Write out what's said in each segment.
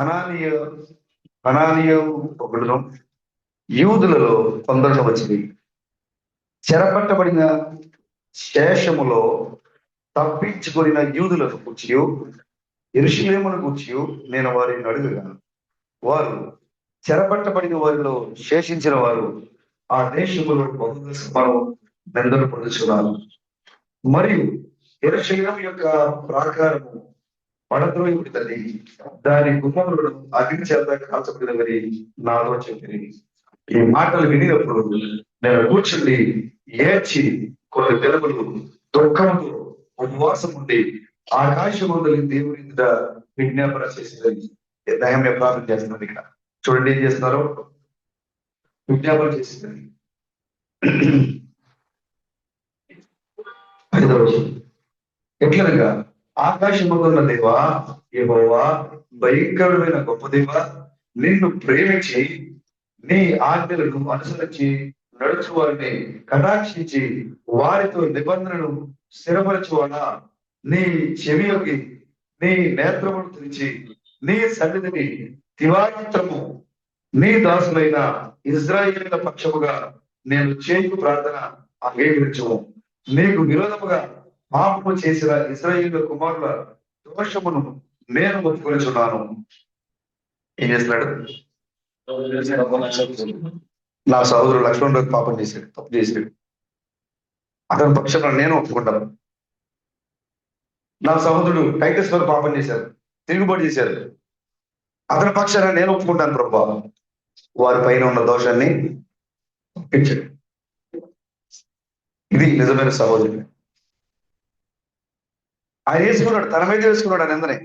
అనానీయ అనానీయ ఒకడును యూదులలో కొందరు వచ్చింది. చెరపట్టబడిన శేషములో తప్పించుకొనిన యూదులను కూర్చియు యెరూషలేమును కూర్చియు నేను వారిని అడుగగా వారు చెరపట్టబడిన వారిలో శేషించిన వారు ఆ దేశములో బహుదశమను నిందలు పొందుచున్నారు. మరియు యెరూషలేము యొక్క ప్రాకారము పడద్రోయబడినది, దాని గుమ్మములను అగ్ని చేత కాల్చబడినవని నాతో చెప్పింది. ఈ మాటలు వినినప్పుడు నేను కూర్చుండి ఏడ్చి కొన్ని దినములు దుఃఖంతో ఉపవాసం ఉండి ఆకాశమందలి దేవుని ఎదుట విజ్ఞాపన చేసిందని నహమ్యా ప్రార్థన చేస్తున్నది. ఇక్కడ చూడండి ఏం చేస్తున్నారో, విజ్ఞాపన చేసిందని. 5వ వచనం, ఎట్లనగా ఆకాశమందున్న దేవా యెహోవా, భయంకరమైన గొప్ప దేవా, నిన్ను ప్రేమించి నీ ఆజ్ఞలను అనుసరించి నడుచు వారిని కటాక్షించి వారితో నిబంధనను స్థిరపరచువాడా, నీ చెవియోగి నీ నేత్రమును తెరిచి నీ సన్నిధిని దివారాత్రము నీ దాసులైన ఇజ్రాయేలీయుల పక్షముగా నేను చేయు ప్రార్థన అంగీకరించము. నీకు విరోధముగా పాపము చేసిన ఇశ్రాయేలు కుమారుల దోషమును నేను ఒప్పుకొనిచున్నాను. ఏం చేస్తున్నాడు? నా సహోదరుడు లక్ష్మణ్ రావు పాపం చేశాడు, తప్పు చేశాడు. అతని పక్షంలో నేను ఒప్పుకుంటాను. నా సహోదరుడు టైటస్ వారు పాపం చేశారు, తిరుగుబాటు చేశారు. అతని పక్షాన నేను ఒప్పుకుంటాను ప్రభా. వారి పైన ఉన్న దోషాన్ని ఒప్పించడు. ఇది నిజమైన సహోదరుడు. ఆయన వేసుకున్నాడు, తన మీద వేసుకున్నాడు నిందని.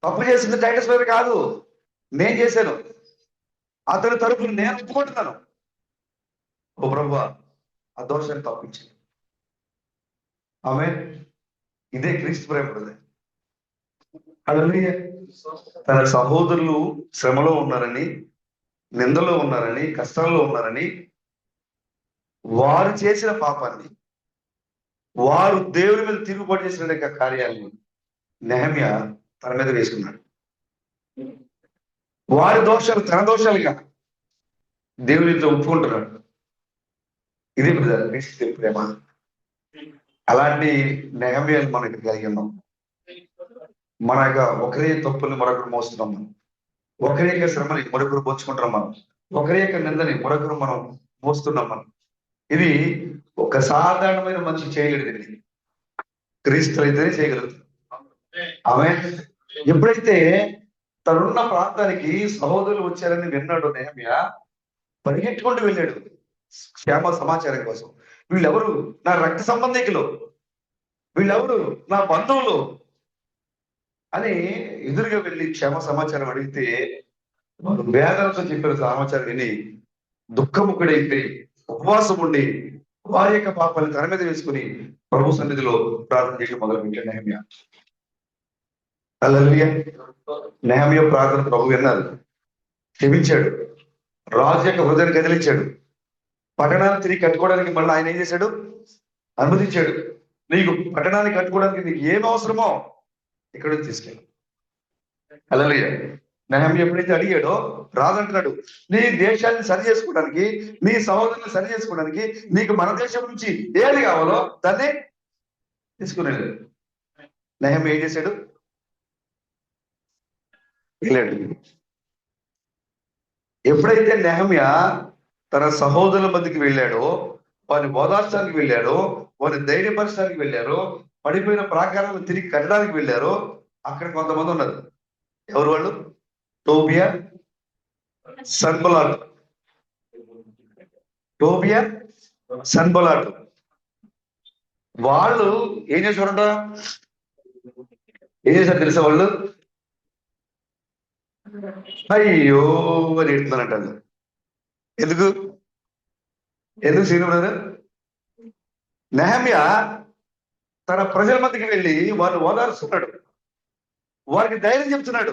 తప్పు చేసింది టైటస్ మీద కాదు, నేను చేశాను. అతని తరపున నేను ఒప్పుకుంటున్నాను. ఓ ప్రభువా, ఆ దోషాన్ని తప్పించి. ఆమె ఇదే క్రీస్తు ప్రేమ. హల్లెలూయా. తన సహోదరులు శ్రమలో ఉన్నారని, నిందలో ఉన్నారని, కష్టాల్లో ఉన్నారని, వారు చేసిన పాపాన్ని, వారు దేవుని మీద తిరుగుబాటు చేసిన యొక్క కార్యాలను నెహమ్యా తన మీద వేసుకున్నాడు. వారి దోషాలు తన దోషాలుగా దేవునితో ఒప్పుకుంటున్నాడు. ఇది క్రీస్తు ప్రేమ. అలాంటి నెహమ్యాలు మనం ఇక్కడ కలిగి ఉన్నాం. మన యొక్క ఒకరి తప్పుల్ని మరొకరు మోస్తున్నాం మనం. ఒకరి యొక్క శ్రమని మరొకరు పోల్చుకుంటున్నాం మనం. ఒకరి యొక్క నిందని మరొకరు మనం మోస్తున్నాం మనం. ఇది ఒక సాధారణమైన మనిషి చేయలేడు. క్రీస్తు అయితేనే చేయగలుగుతాడు. ఆమె ఎప్పుడైతే తనున్న ప్రాంతానికి సహోదరులు వచ్చారని విన్నాడు నెహమ్యా, పరిగెట్టుకుంటూ వెళ్ళాడు క్షేమ సమాచారం కోసం. వీళ్ళెవరు? నా రక్త సంబంధికులు, వీళ్ళెవరు? నా బంధువులు అని ఎదురుగా వెళ్ళి క్షేమ సమాచారం అడిగితే వారు వేదనతో చెప్పిన సమాచారం విని దుఃఖముఖుడైతే ఉపవాసం ఉండి వారి యొక్క పాపాలను తన మీద వేసుకుని ప్రభు సన్నిధిలో ప్రార్థన చేయడం మొదలుపెట్టాడు నెహమ్యా. హల్లెలూయా. నెహమ్యా ప్రార్థన ప్రభు విన్నారు, క్షమించాడు, రాజు యొక్క హృదయాన్ని కదిలించాడు. పట్టణాన్ని తిరిగి కట్టుకోవడానికి మళ్ళీ ఆయన ఏం చేశాడు? అనుమతించాడు. నీకు పట్టణాన్ని కట్టుకోవడానికి నీకు ఏం అవసరమో ఇక్కడ నుంచి తీసుకెళ్ళి. హల్లెలూయా. నెహమ్యా ఎప్పుడైతే అడిగాడో రాజంటున్నాడు, నీ దేశాన్ని సరి చేసుకోవడానికి, నీ సహోదరుని సరి చేసుకోవడానికి నీకు మన దేశం నుంచి ఏది కావాలో దాన్ని తీసుకునేది. నెహమ్యా ఏం చేశాడు? వెళ్ళాడు. ఎప్పుడైతే నెహమ్యా తన సహోదరుల మధ్యకి వెళ్ళాడో, వారిని ఓదార్చడానికి వెళ్ళాడో, వారిని ధైర్యపరచడానికి వెళ్ళారో, పడిపోయిన ప్రాకారాలను తిరిగి కట్టడానికి వెళ్ళారో, అక్కడ కొంతమంది ఉన్నారు. ఎవరు వాళ్ళు? టోబియా, సన్బలాట్. టోబియా, సన్బలాట్ వాళ్ళు ఏం చేశారంట? ఏం చేశారు తెలుసా? వాళ్ళు అయ్యో అని ఎడుతున్నారంట. ఎందుకు శ్రీనుడు? నెహమ్యా తన ప్రజల మధ్యకి వెళ్ళి వారిని ఓదారుస్తున్నాడు, వారికి ధైర్యం చెప్తున్నాడు.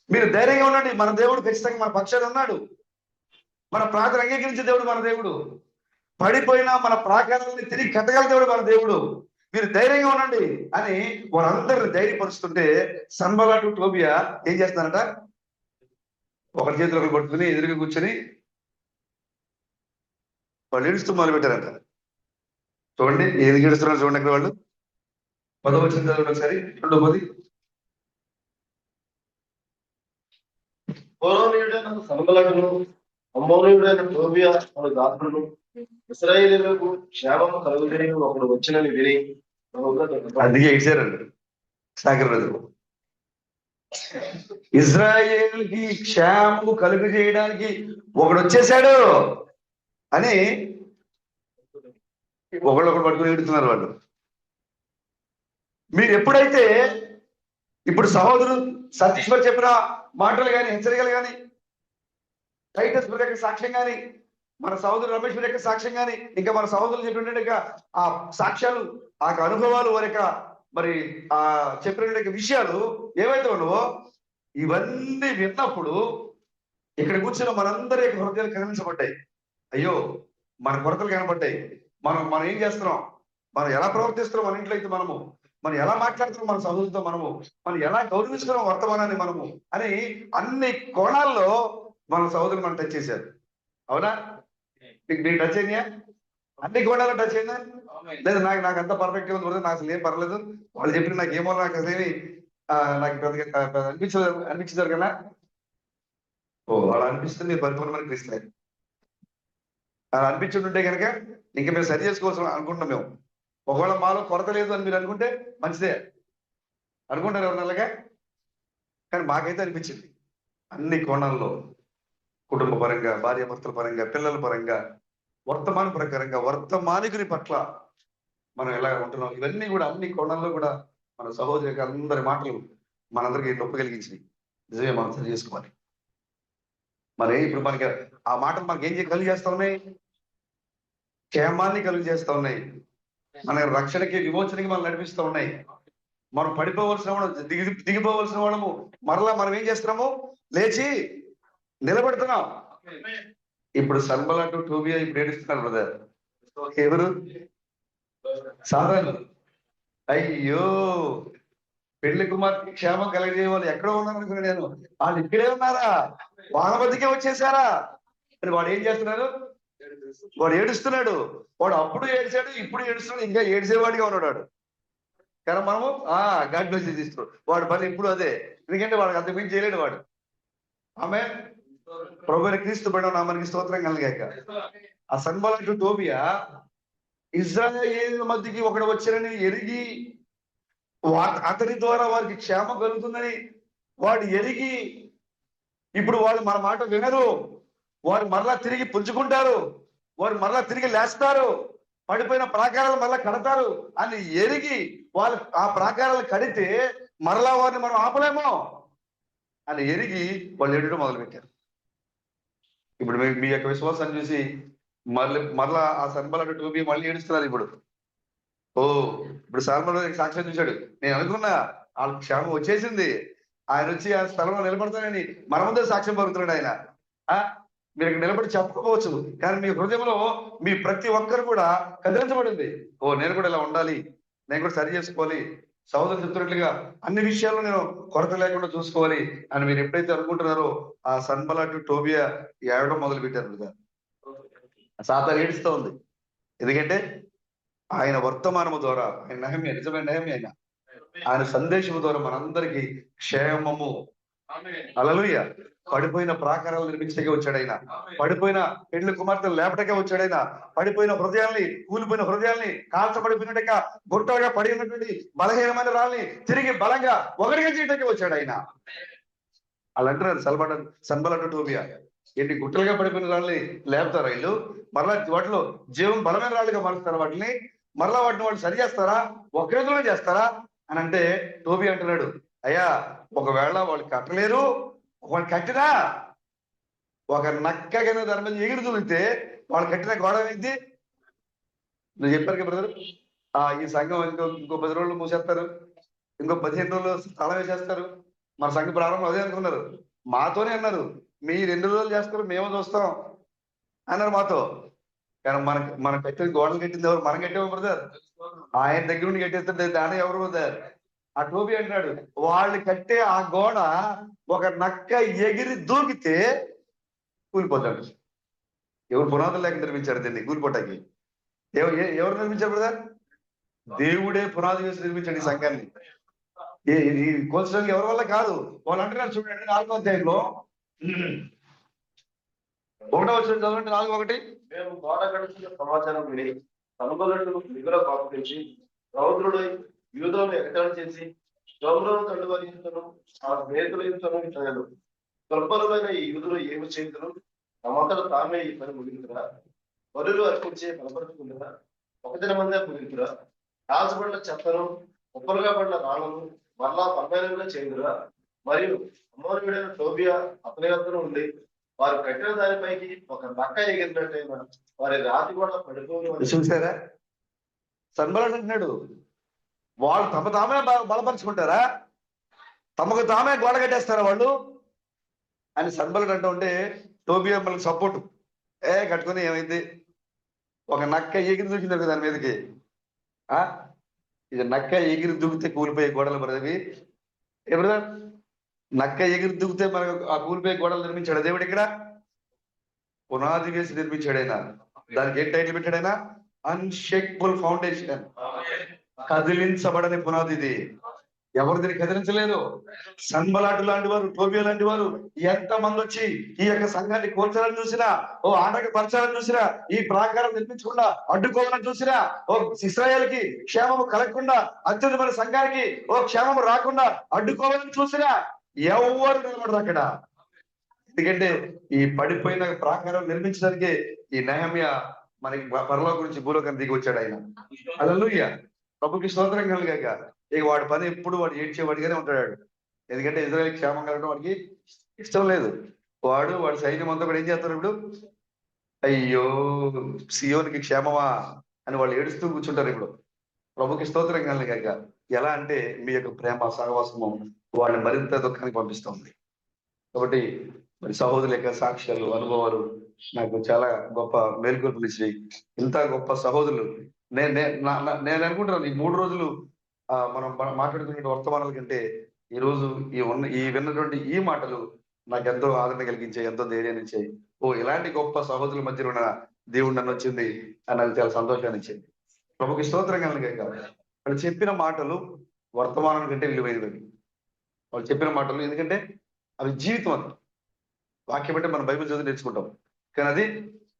మీరు ధైర్యంగా ఉండండి, మన దేవుడు ఖచ్చితంగా మన పక్షాన ఉన్నాడు. మన ప్రార్థన అంగీకరించే దేవుడు మన దేవుడు. పడిపోయినా మన ప్రాకారాన్ని తిరిగి కట్టగల దేవుడు మన దేవుడు. మీరు ధైర్యంగా ఉండండి అని వారందరిని ధైర్యపరుస్తుంటే సన్బలాటు టోబియా ఏం చేస్తున్నారంట, ఒకరి చేతులు ఒకరు పట్టుకుని ఎదురుగా కూర్చొని వాళ్ళు ఏడుస్తూ మొదలు పెట్టారంట. చూడండి ఏది ఏడుస్తున్నారు చూడండి అక్కడ వాళ్ళు. 10వ వచనం చదవండి ఒకసారి. 2వ హోరోనీయుడైన సన్బలటును అమ్మోనీయుడైన టోబియా అను దాసులను ఇశ్రాయేలీయులకు క్షేమము కలుగుటకు ఒకడు వచ్చినని విని అందుకే ఇచ్చారండి సాగర్. ఇజ్రాయేల్ కి క్షేమము కలుగు చేయడానికి ఒకడు వచ్చేసాడు అని ఒకళ్ళొకడు పట్టుకుని ఎడుతున్నారు వాళ్ళు. మీరు ఎప్పుడైతే ఇప్పుడు సహోదరు సతీశ్వర్ చెప్పిన మాటలు కానీ హెచ్చరికలు కానీ టైటస్ బ్రదర్ యొక్క సాక్ష్యం కానీ మన సహోదరు రమేష్ యొక్క సాక్ష్యం కానీ ఇంకా మన సహోదరులు చెప్పినట్టుగా ఆ సాక్ష్యాలు ఆ అనుభవాలు వారి యొక్క మరి ఆ చెప్పిన విషయాలు ఏవైతే ఉన్నావో ఇవన్నీ విన్నప్పుడు ఇక్కడ కూర్చున్న మనందరి యొక్క హృదయాలు కనిపించబడ్డాయి. అయ్యో మన కొరతలు కనబడ్డాయి. మనం ఏం చేస్తున్నాం, మనం ఎలా ప్రవర్తిస్తున్నాం, మన ఇంట్లో అయితే మనం ఎలా మాట్లాడుతున్నాం మన సహోదరులతో, మనం ఎలా గౌరవిస్తున్నాం వర్తమానాన్ని అని అన్ని కోణాల్లో మన సహోదరులు మనం టచ్ చేశారు. అవునా? నీకు టచ్ అయినాయా? అన్ని కోణాల్లో టచ్ అయిందా? లేదు నాకు అంత పర్ఫెక్ట్ గా ఉంది, నాకు అసలు ఏం పర్లేదు, వాళ్ళు చెప్పిన నాకు ఏమో నాకు అసలు నాకు అనిపించారు కదా. అలా అనిపిస్తుంది మీరు పరిపూర్ణమైన క్రీస్తులే. అలా అనిపించుంటే కనుక ఇంకా మేము సరి చేసుకోవాల్సిన అనుకుంటున్నాం మేము. ఒకవేళ మాలో కొరత లేదు అని మీరు అనుకుంటే మంచిదే అనుకుంటారు ఎవరినలాగా. కానీ మాకైతే అనిపించింది అన్ని కోణాల్లో, కుటుంబ పరంగా, భార్యాభర్తల పరంగా, పిల్లల పరంగా, వర్తమాన ప్రకారంగా, వర్తమానికుని పట్ల మనం ఎలా ఉంటున్నాం, ఇవన్నీ కూడా అన్ని కోణాల్లో కూడా మన సహోదరి అందరి మాటలు మనందరికీ నొప్పి కలిగించినాయి. నిజమే, మనం సరి చేసుకోవాలి. మరి ఇప్పుడు మనకి ఆ మాటలు మనకి ఏం కలుగు చేస్తా ఉన్నాయి? క్షేమాన్ని కలుగు చేస్తా ఉన్నాయి, మన రక్షణకి విమోచనకి మనం నడిపిస్తూ ఉన్నాయి. మనం పడిపోవలసిన వాళ్ళము, దిగిపోవలసిన వాళ్ళము మరలా మనం ఏం చేస్తున్నాము, లేచి నిలబెడుతున్నాం. ఇప్పుడు సన్బలాటు టోబియా ఇప్పుడు ఏడుస్తున్నారు బ్రదర్. ఎవరు? సాధారణ. అయ్యో పెళ్లి కుమార్తె క్షేమం కలిగే వాళ్ళు ఎక్కడో ఉన్నారు అనుకున్నాను నేను. వాళ్ళు ఇక్కడే ఉన్నారా, వాళ్ళ మధ్యకే వచ్చేసారా అని వాడు ఏం చేస్తున్నారు, వాడు ఏడుస్తున్నాడు. వాడు అప్పుడు ఏడ్చాడు, ఇప్పుడు ఏడుస్తున్నాడు, ఇంకా ఏడ్చేవాడిగా ఉన్నాడు వాడు. కానీ మనము గాడ్ బ్లెస్ ఇస్తున్నాడు. వాడు పని ఇప్పుడు అదే, ఎందుకంటే వాడికి అంత మించి చేయలేడు వాడు. ఆమె ప్రభువైన క్రీస్తు బడిన నామానికి స్తోత్రం కలిగాక. ఆ సన్బలాటు టోబియా ఇజ్రాయేలు మధ్యకి ఒకడు వచ్చారని ఎరిగి అతని ద్వారా వారికి క్షేమం కలుగుతుందని వాడు ఎరిగి ఇప్పుడు వాళ్ళు మన మాట వినరు, వారు మరలా తిరిగి పుంజుకుంటారు, వారు మరలా తిరిగి లేస్తారు, పడిపోయిన ప్రాకారాలు మరలా కడతారు అని ఎరిగి వాళ్ళు ఆ ప్రాకారాలు కడితే మరలా వారిని మనం ఆపలేమో అని ఎరిగి వాళ్ళు ఏడడం మొదలుపెట్టారు. ఇప్పుడు మీ యొక్క విశ్వాసాన్ని చూసి మరలా ఆ సన్బలాటు టోబియా మళ్ళీ ఏడుస్తున్నారు. ఇప్పుడు సల్మాన్ సాక్ష్యం చూశాడు. నేను అనుకున్నా వాళ్ళకి క్షేమం వచ్చేసింది, ఆయన వచ్చి ఆ స్థలంలో నిలబడతానని మన ముందే సాక్ష్యం పలుకుతున్నాడు ఆయన. మీరు ఇక్కడ నిలబడి చెప్పకపోవచ్చు, కానీ మీ హృదయంలో మీ ప్రతి ఒక్కరు కూడా కదిలించబడింది. నేను కూడా ఇలా ఉండాలి, నేను కూడా సరి చేసుకోవాలి, సహోదరు చెప్తున్నట్లుగా అన్ని విషయాల్లో నేను కొరత లేకుండా చూసుకోవాలి అని మీరు ఎప్పుడైతే అనుకుంటున్నారో ఆ సన్బలాటు టోబియా ఏడవడం మొదలు పెట్టారు. సాతాను ఏడుస్తూ ఉంది. ఎందుకంటే ఆయన వర్తమానము ద్వారా, ఆయన నహమ్యా, నిజమైన నహమ్యా, ఆయన సందేశము ద్వారా మనందరికీ క్షేమము, హల్లెలూయా, పడిపోయిన ప్రాకారాలు నిర్మించకే వచ్చాడు ఆయన, పడిపోయిన పెళ్లి కుమార్తెలు లేపటకే వచ్చాడు ఆయన, పడిపోయిన హృదయాల్ని, కూలిపోయిన హృదయాల్ని, కాల్చబడిపోయినట్టుగా గుట్టగా పడి ఉన్నటువంటి బలహీనమైన రాళ్ళని తిరిగి బలంగా ఒకటిగా చేయటకే వచ్చాడు ఆయన. అలా అంటున్నారు సన్బలాటు టోబియా. ఎన్ని గుట్టలుగా పడిపోయిన రాళ్ళని లేపుతారా వీళ్ళు, మరలా వాటిలో జీవం బలమైన రాళ్ళుగా మారుస్తారా, వాటిని మరలా వాటిని వాళ్ళు సరి చేస్తారా, ఒక రోజులోనే చేస్తారా అని అంటే టోబియా అంటున్నాడు, అయ్యా ఒకవేళ వాళ్ళు కట్టలేరు, వాళ్ళు కట్టినా ఒక నక్క కింద దాని మీద ఎగిరి దొరికితే వాళ్ళు కట్టిన గోడ ఏంటి? నువ్వు చెప్పారు కదా బ్రదర్, ఈ సంఘం ఇంకో 10 రోజులు మూసేస్తారు, ఇంకో 15 రోజులు తాళం వేసేస్తారు. మన సంఘ ప్రారంభం అదే అనుకున్నారు, మాతోనే అన్నారు, మీరు 2 రోజులు చేస్తారు మేము చూస్తాం అన్నారు మాతో. కానీ మన కట్టేది గోడలు కట్టింది ఎవరు? మనం కట్టాము బ్రదర్. ఆయన దగ్గర నుండి కట్టేస్తుంటే దాని ఎవరు బ్రదర్? ఆ టోబీ అంటాడు, వాళ్ళు కట్టే ఆ గోడ ఒక నక్క ఎగిరి దూకితే కూలిపోతాడు. ఎవరు పునాదులు లేక నిర్మించారు దీన్ని కూలిపోటానికి? ఎవరు నిర్మించారు బ్రదర్? దేవుడే పునాది వేసి నిర్మించాడు ఈ సంఘాన్ని. ఇది కోల్చడానికి ఎవరి వల్ల కాదు. వాళ్ళు అంటున్నారు చూడండి 4వ అధ్యాయంలో 1వ వచనం చదవండి. 4:1. మేము గోడ కడుతున్న సమాచారం విని సంబలుడు మిగుల పాపించి రౌద్రుడై యూదులను ఎగతాళి చేసి శోభను తండ్రి ఆ స్నేహితుల యుద్ధను దుర్బలులైన ఈ యూదులు ఏమి చేతులు తమంతట తామే ఈ పని ముగించురా, బలులు అర్పించే బలపరుచుకుంటురా, ఒక దినమందే ముగించురా, కాల్చబడిన చెత్తను ఉప్పలుగా పడిన రాళ్ళను మరలా పర్మేనంగా చేయుదురా, మరియు అమోనీయుడైన టోబియా అతని వద్దను ఉండి వారు కట్టిన దానిపైకి ఒక నక్క ఎగిరినట్టయినా వారి రాతి కూడా పడిపోయి. చూసారా సన్బలన్ అంటున్నాడు, వాళ్ళు తమ తామే బలపరుచుకుంటారా? తమకు తామే గోడ కట్టేస్తారా వాళ్ళు అని సన్బలన్ అంటూ ఉంటే టోబియా మనకి సపోర్ట్ కట్టుకుని ఏమైంది? ఒక నక్క ఎగిరి దూకింది దాని మీదకి. ఇది నక్క ఎగిరి దూకితే కూలిపోయే గోడలు బ్రదవి. ఎప్పుడు నక్క ఎగిరి దూకితే మనకు ఆ కూలిపోయే గోడలు నిర్మించాడు దేవుడు. ఇక్కడ పునాది వేసి నిర్మించాడు ఆయన. దానికి ఏం టైటిల్ పెట్టాడు ఆయన? Unshakeable foundation. కదిలించబడని పునాది ఇది. ఎవరు దీన్ని కదిలించలేదు. సన్బలాటు లాంటి వారు, టోబియా లాంటి వారు ఎంతమంది వచ్చి ఈ యొక్క సంఘాన్ని కోల్చాలని చూసినా, ఆటంకపరచాలని చూసినా, ఈ ప్రాకారం నిర్మించకుండా అడ్డుకోవాలని చూసినా, ఇశ్రాయేలుకి క్షేమము కలగకుండా, అత్యున్నత సంఘానికి క్షేమము రాకుండా అడ్డుకోవాలని చూసినా ఎవరు నిలబడరు అక్కడ. ఎందుకంటే ఈ పడిపోయిన ప్రాకారం నిర్మించడానికి ఈ నెహెమ్యా మనకి పరలోకం గురించి భూలోకం దిగి వచ్చాడు ఆయన. హల్లెలూయా, ప్రభుకి స్తోత్రం కలుగాక. ఇక వాడి పని ఎప్పుడు వాడు ఏడ్చేవాడిగానే ఉంటాడు. ఎందుకంటే ఇజ్రాయేల్ క్షేమం కలగడం వాడికి ఇష్టం లేదు. వాడి సైన్యం అంతా కూడా ఏం చేస్తారు ఇప్పుడు? అయ్యో సియోనికి క్షేమమా అని వాళ్ళు ఏడుస్తూ కూర్చుంటారు. ఇప్పుడు ప్రభుకి స్తోత్రం కలుగాక. ఎలా అంటే మీ యొక్క ప్రేమ సహవాసము వాళ్ళని మరింత దుఃఖానికి పంపిస్తుంది. కాబట్టి మరి సహోదరుల యొక్క సాక్ష్యాలు, అనుభవాలు నాకు చాలా గొప్ప మేల్కొల్పునిచ్చినాయి. ఇంత గొప్ప సహోదరులు నేను అనుకుంటున్నాను ఈ 3 రోజులు మనం మాట్లాడుకునే వర్తమానాల కంటే ఈరోజు ఈ విన్నటువంటి ఈ మాటలు నాకు ఎంతో ఆదరణ కలిగించాయి, ఎంతో ధైర్యాన్ని ఇచ్చాయి. ఇలాంటి గొప్ప సహోదరుల మధ్య ఉన్న దేవుడు నన్ను వచ్చింది అని నాకు చాలా సంతోషాన్ని ఇచ్చింది. ప్రభుకి స్తోత్రం కలుగాక. వాళ్ళు చెప్పిన మాటలు వర్తమానం కంటే విలువైనవి. వాళ్ళు చెప్పిన మాటలు, ఎందుకంటే అవి జీవితం. అది వాక్యం అంటే మనం బైబిల్ చదివి నేర్చుకుంటాం, కానీ అది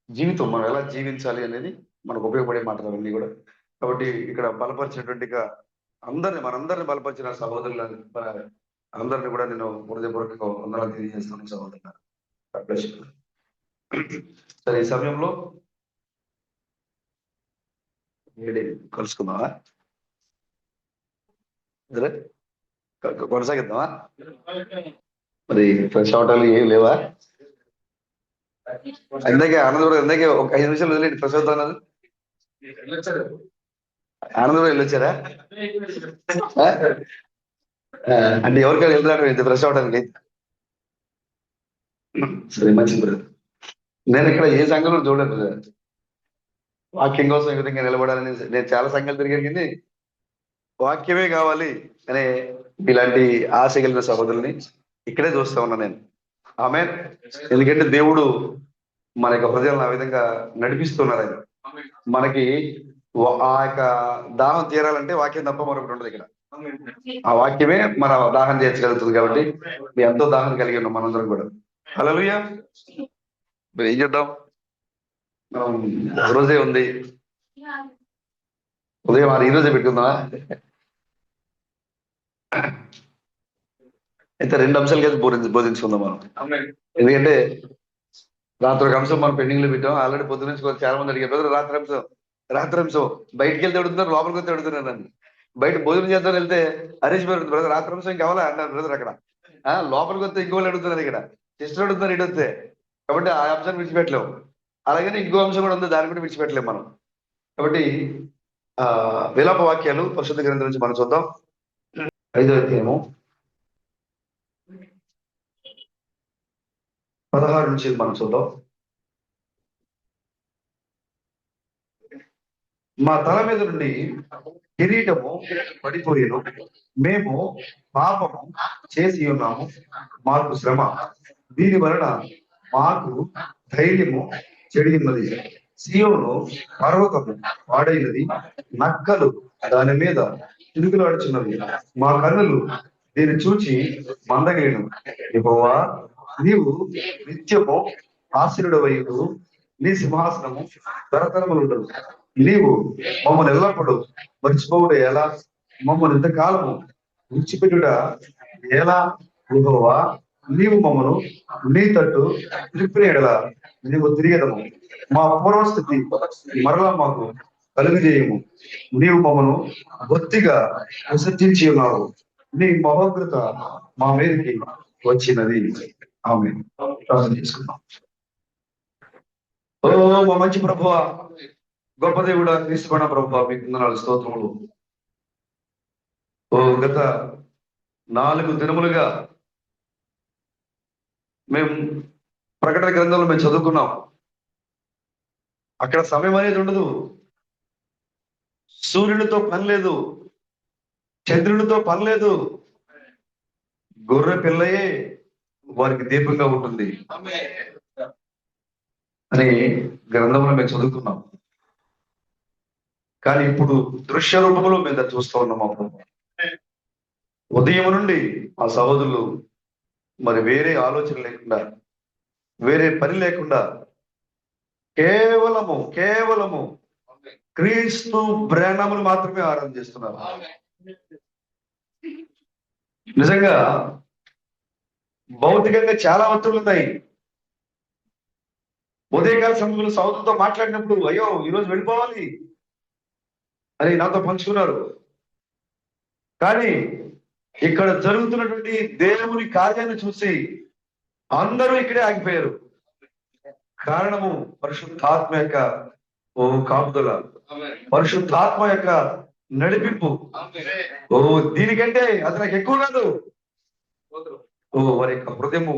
జీవితం. మనం ఎలా జీవించాలి అనేది మనకు ఉపయోగపడే మాటలు అవన్నీ కూడా. కాబట్టి ఇక్కడ బలపరిచినటువంటి మనందరిని బలపరిచిన సహోదరుల అందరినీ కూడా నేను హృదయపూర్వకంగా వందనాలు తెలియజేస్తాను సహోదరులు. సరే, ఈ సమయంలో కలుసుకుందామా? కొనసాగిద్దామా? మరి ప్రశ్నలు ఏం లేవా? ఇందాకే ఒక 5 నిమిషాలు వదిలేండి. ప్రశ్న అన్నది ఆనందం వెళ్ళొచ్చారా? అంటే ఎవరికైనా వెళ్తున్నాడు ఇంత ఫ్రెష్ అవడానికి? సరే, మంచిది. నేను ఇక్కడ ఏ సంఘంలో చూడలేదు వాక్యం కోసం ఈ విధంగా నిలబడాలని. నేను చాలా సంఘాలు తిరిగాను, కానీ వాక్యమే కావాలి అనే ఇలాంటి ఆశ కలిగిన సహోదరుల్ని ఇక్కడే చూస్తా ఉన్నా నేను. ఆమేన్. ఎందుకంటే దేవుడు మన యొక్క హృదయాలను ఆ విధంగా నడిపిస్తున్నారు. ఆయన మనకి ఆ యొక్క దాహం తీరాలంటే వాక్యం తప్ప మరొకటి ఉండదు. ఇక్కడ ఆ వాక్యమే మన దాహం తీర్చగలుగుతుంది. కాబట్టి మీ ఎంతో దాహం కలిగి ఉన్నాం మనందరం కూడా. హల్లెలూయా. మరి ఏం చేద్దాం? రోజే ఉంది, ఉదయం ఈ రోజే పెట్టుకుందామా? అయితే 2 అంశాలు కలిసి బోధించుకుందాం మనం. ఎందుకంటే రాత్రి ఒక అంశం మనం పెండింగ్ లో పెట్టాం. ఆల్రెడీ పొద్దు నుంచి చాలా మంది అడిగారు, బ్రదర్ రాత్రి అంశం బయటికి వెళ్తే అడుగుతున్నారు, లోపలికి వస్తే అడుగుతున్నారు నన్ను. బయట భోజనం చేద్దాం వెళ్తే హరీష్ పెరుగుతుంది, బ్రదర్ రాత్రి అంశం కావాలా అన్నారు బ్రదర్. అక్కడ లోపలికి వస్తే ఇంకోళ్ళు అడుగుతున్నారు, ఇక్కడ సిస్టర్ అడుగుతున్నారు ఇటు వస్తే. కాబట్టి ఆ అంశాన్ని విడిచిపెట్టలేము. అలాగని ఇంకో అంశం కూడా ఉంది, దాన్ని కూడా విడిచిపెట్టలేము మనం. కాబట్టి విలాప వాక్యాలు పరిశుద్ధ గ్రంథం నుంచి మనం చూద్దాం. 5వ అధ్యాయము 16 నుంచి మనం చూద్దాం. మా తల మీద నుండి కిరీటము పడిపోయేను. మేము పాపము చేసి ఉన్నాము, మాకు శ్రమ, దీని వలన మాకు ధైర్యము చెడి ఉన్నది. సీయోను పర్వతము పాడైనది, నక్కలు దాని మీద తిరుగులాడుచున్నవి. మా కన్నులు దీన్ని చూచి మందగిలిను. యెహోవా, నీవు నిత్యము ఆశీనుడవైదు, నీ సింహాసనము తరతరములు ఉండదు. నీవు మమ్మల్ని ఎల్లప్పుడూ మర్చిపోవుట ఎలా? మమ్మల్ని ఇంతకాలము విడిచిపెట్టుట ఎలా? యెహోవా, నీవు మమ్మను నీ తట్టు త్రిప్పిన ఎడల నీవు తిరిగేదము. మా పూర్వస్థితి మరలా మాకు కలుగజేయము. నీవు మమ్మను బొత్తిగా విసర్జించి ఉన్నావు. నీ మహోగ్రత మా మీదకి వచ్చినది. ఆమె ప్రార్థన చేసుకుందాం. ఓ మా మంచి ప్రభువా, గొప్ప దేవుడా, క్రీస్తుపణ ప్రభువా, మీకు వందనాలు, స్తోత్రములు. ఓ గత 4 దినములుగా మేము ప్రకటన గ్రంథంలో మేము చదువుకున్నాం. అక్కడ సమయం అనేది ఉండదు. సూర్యుడితో పని లేదు, చంద్రుడితో పని లేదు. గొర్రె పిల్లయే వారికి దీపంగా ఉంటుంది అని గ్రంథంలో మేము చదువుకున్నాం. కానీ ఇప్పుడు దృశ్య రూపంలో మేము దాన్ని చూస్తూ ఉన్నాం. అప్పుడు ఉదయం నుండి ఆ సహోదరులు మరి వేరే ఆలోచన లేకుండా, వేరే పని లేకుండా కేవలము క్రీస్తు బ్రాండములు మాత్రమే ఆరాధన చేస్తున్నారు. నిజంగా భౌతికంగా చాలా ఒత్తిళ్లు ఉన్నాయి. ఉదయకాల సమయంలో సహోదరులతో మాట్లాడినప్పుడు, అయ్యో ఈరోజు వెళ్ళిపోవాలి అని నాతో పంచుకున్నారు. కానీ ఇక్కడ జరుగుతున్నటువంటి దేవుని కార్యాన్ని చూసి అందరూ ఇక్కడే ఆగిపోయారు. కారణము పరిశుద్ధాత్మ యొక్క కాపుదల, పరిశుద్ధాత్మ యొక్క నడిపింపు. దీనికంటే అది నాకు ఎక్కువ కాదు. వారి యొక్క హృదయము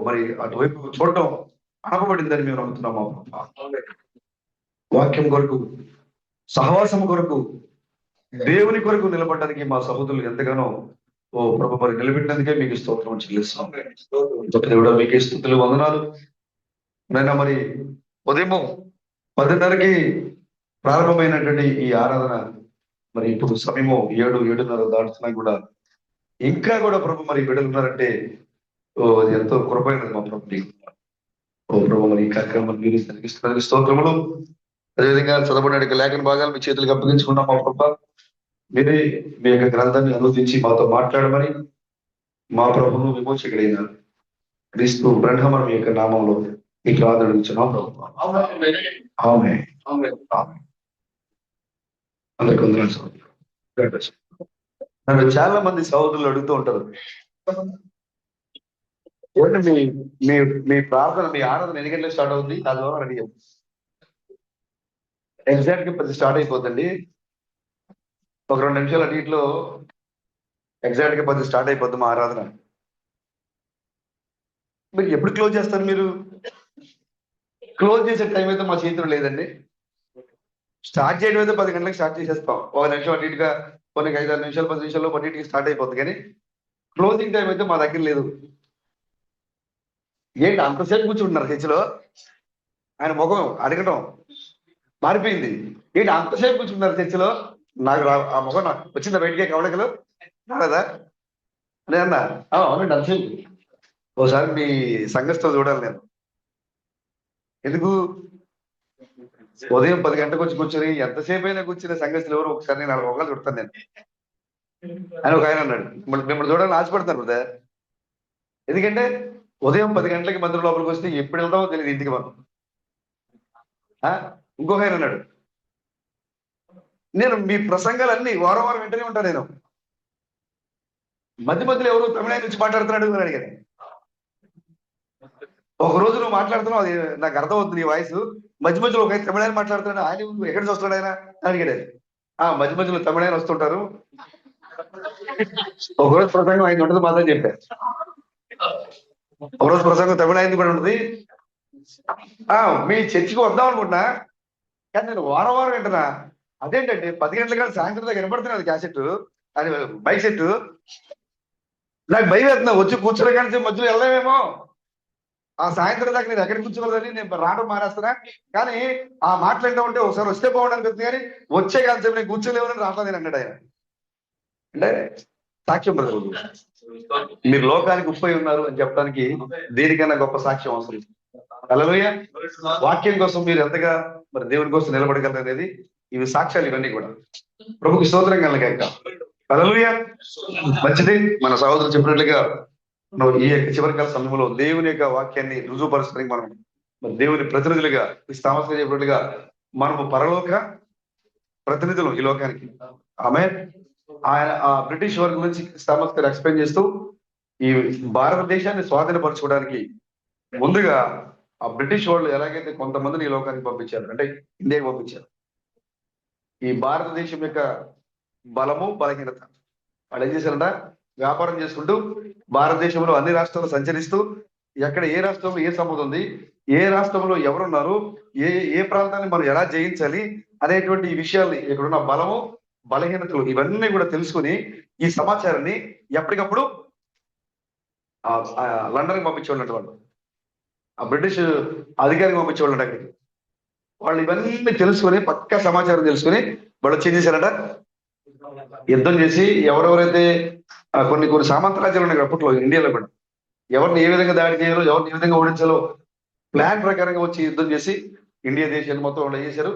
మరి అటువైపు చూడటం ఆపబడిందని మేము నమ్ముతున్నాము. వాక్యం కొరకు, సహవాసం కొరకు, దేవుని కొరకు నిలబడడానికి మా సహోదరులు ఎంతగానో ప్రభు మరి నిలబెట్టినందుకే మీకు స్తోత్రం చెల్లిస్తాం. దేవుడా, మీకే స్తుతులు, వందనాలు. నైనా మరి ఉదయం 10:30కి ప్రారంభమైనటువంటి ఈ ఆరాధన మరి ఇప్పుడు సమయము 7:30 దాటుతున్నా కూడా ఇంకా కూడా ప్రభు మరి బిడ్డలు ఉన్నారంటే అది ఎంతో కృపైనది మా ప్రభు. ప్రభు మరి ఈ కార్యక్రమం మీరు జరిగిస్తున్న స్తోత్రములు. అదేవిధంగా చదవబడిన లేఖన భాగాలు మీ చేతులకు అప్పగించుకున్నాం. మా ప్రభు, మీరే మీ యొక్క గ్రంథాన్ని అనువదించి మాతో మాట్లాడమని మా ప్రభువును విమోచకుడైన క్రీస్తు బ్రహ్మణ మీ యొక్క నామంలో మీకు ప్రార్థన అడుగుతున్నాం ప్రభు. ఆమేన్. అందరికీ వందనాలు సహోదరులు. నన్ను చాలా మంది సహోదరులు అడుగుతూ ఉంటారు, మీ మీ మీ ప్రార్థన, మీ ఆరాధన ఎన్ని గంటలకు స్టార్ట్ అవుతుంది? నా ద్వారా అడిగాం. ఎగ్జాక్ట్ గా 10 స్టార్ట్ అయిపోతుంది. ఒక 2 నిమిషాలు అటు ఇట్లో ఎగ్జాక్ట్ గా 10 స్టార్ట్ అయిపోద్ది మా ఆరాధన. మీరు ఎప్పుడు క్లోజ్ చేస్తారు? మీరు క్లోజ్ చేసే టైం అయితే మా చేతిలో లేదండి. స్టార్ట్ చేయడం అయితే 10 గంటలకు స్టార్ట్ చేసేస్తాం. 1 నిమిషం అటు ఇటుగా, కొన్ని 5-6 నిమిషాలు 10 నిమిషాల్లో 10కి స్టార్ట్ అయిపోతుంది. కానీ క్లోజింగ్ టైం అయితే మా దగ్గర లేదు. ఏంటి అంతసేపు కూర్చుంటున్నారు చర్చిలో? ఆయన ముఖం అడగటం మారిపోయింది. ఏంటి అంతసేపు కూర్చుంటున్నారు చర్చిలో? నాకు ఆ ముఖం వచ్చిందా బయటికే కవడకలు రాలేదా అదే అన్నా? అవునండి, అంతసేపు. ఓసారి మీ సంఘస్థలు చూడాలి నేను. ఎందుకు ఉదయం 10 గంటలకు వచ్చి కూర్చొని ఎంతసేపు అయినా కూర్చునే సంఘస్థలు ఎవరు? ఒకసారి నేను 4 మొక్కలు చుడతాను నేను అని ఒక ఆయన అన్నాడు. మిమ్మల్ని చూడాలని ఆశపడతాను కదా. ఎందుకంటే ఉదయం 10 గంటలకి మందిరం లోపలికి వస్తే ఎప్పుడు వెళ్తామో తెలియదు ఇంటికి మనం. ఇంకొక ఆయన అన్నాడు, నేను మీ ప్రసంగాలన్నీ వారం వింటూనే ఉంటాను. నేను మధ్యలో ఎవరు తమిళ నుంచి మాట్లాడుతున్నాడు అని అడిగాను. ఒక రోజు నువ్వు మాట్లాడుతున్నావు, అది నాకు అర్థం అవుతుంది నీ వాయిస్. మధ్యలో ఒక తమిళ మాట్లాడుతున్నాడు, ఆయన ఎక్కడి నుంచి వస్తాడు ఆయన అని అడిగాడు. మధ్యలో తమిళ వస్తుంటారు, ఒకరోజు ప్రసంగం ఆయన ఉంటుంది మాత్రం చెప్పారు. ఒకరోజు ప్రసంగం తమిళ కూడా ఉంటుంది. మీ చర్చికి వద్దాం అనుకుంటున్నా, కానీ నేను వారం వారం వింటున్నా. అదేంటంటే 10 గంటల కానీ సాయంత్రం దాకా వినపడుతున్నది క్యాసెట్ అది బైక్ సెట్. నాకు భయం వేస్తున్నా, వచ్చి కూర్చోలే కానీ మధ్యలో వెళ్ళలేమేమో. ఆ సాయంత్రం దాకా నేను ఎక్కడ కూర్చోలేదని నేను రావడం మానేస్తున్నా. కానీ ఆ మాట్లాడుతూ ఉంటే ఒకసారి వస్తే బాగుండని అనిపిస్తుంది, కానీ వచ్చే కాన్సెప్ట్ నేను కూర్చోలేమని రావట్లేదు అన్నాడు ఆయన. అంటే సాక్ష్యం బ్రదర్, మీరు లోకానికి ఉప్పై ఉన్నారు అని చెప్పడానికి దేనికన్నా గొప్ప సాక్ష్యం అవసరం. హల్లెలూయా. వాక్యం కోసం మీరు ఎంతగా మరి దేవుని కోసం నిలబడగలరు అనేది ఇవి సాక్ష్యాలు, ఇవన్నీ కూడా. ప్రభుకి స్తోత్రం కలగాక. హల్లెలూయా. మంచిది. మన సహోదరులు చెప్పినట్లుగా నువ్వు ఈ యొక్క చివరికాల సమయంలో దేవుని యొక్క వాక్యాన్ని రుజువుపరచడానికి మనం మరి దేవుని ప్రతినిధులుగా, స్థామస్గా చెప్పినట్లుగా మనము పరలోక ప్రతినిధులు ఈ లోకానికి. ఆమె ఆయన ఆ బ్రిటిష్ వర్గం నుంచి స్థామస్ గారు ఎక్స్ప్లెయిన్ చేస్తూ ఈ భారతదేశాన్ని స్వాధీనపరచుకోవడానికి ముందుగా ఆ బ్రిటిష్ వాళ్ళు ఎలాగైతే కొంతమందిని ఈ లోకానికి పంపించారు, అంటే ఇండియాకి పంపించారు. ఈ భారతదేశం యొక్క బలము బలహీనత వాళ్ళు ఏం చేశారంట, వ్యాపారం చేసుకుంటూ భారతదేశంలో అన్ని రాష్ట్రాలు సంచరిస్తూ ఎక్కడ ఏ రాష్ట్రంలో ఏ సంపద ఉంది, ఏ రాష్ట్రంలో ఎవరున్నారు, ఏ ఏ ప్రాంతాన్ని మనం ఎలా జయించాలి అనేటువంటి ఈ విషయాల్ని, ఇక్కడున్న బలము బలహీనతలు ఇవన్నీ కూడా తెలుసుకుని ఈ సమాచారాన్ని ఎప్పటికప్పుడు లండన్కి పంపించేవాళ్ళంట. వాళ్ళు ఆ బ్రిటిష్ అధికారికి పంపించేవాళ్ళంట అక్కడికి. వాళ్ళు ఇవన్నీ తెలుసుకుని పక్కా సమాచారం తెలుసుకుని వాళ్ళు వచ్చి ఏం చేశారంట, యుద్ధం చేసి ఎవరెవరైతే కొన్ని కొన్ని సామంత రాజ్యాలు ఉన్నాయి అప్పట్లో ఇండియాలో కూడా, ఎవరిని ఏ విధంగా దాడి చేయాలో, ఎవరిని ఏ విధంగా ఓడించాలో ప్లాన్ ప్రకారంగా వచ్చి యుద్ధం చేసి ఇండియా దేశాన్ని మొత్తం వాళ్ళు ఏం చేశారు,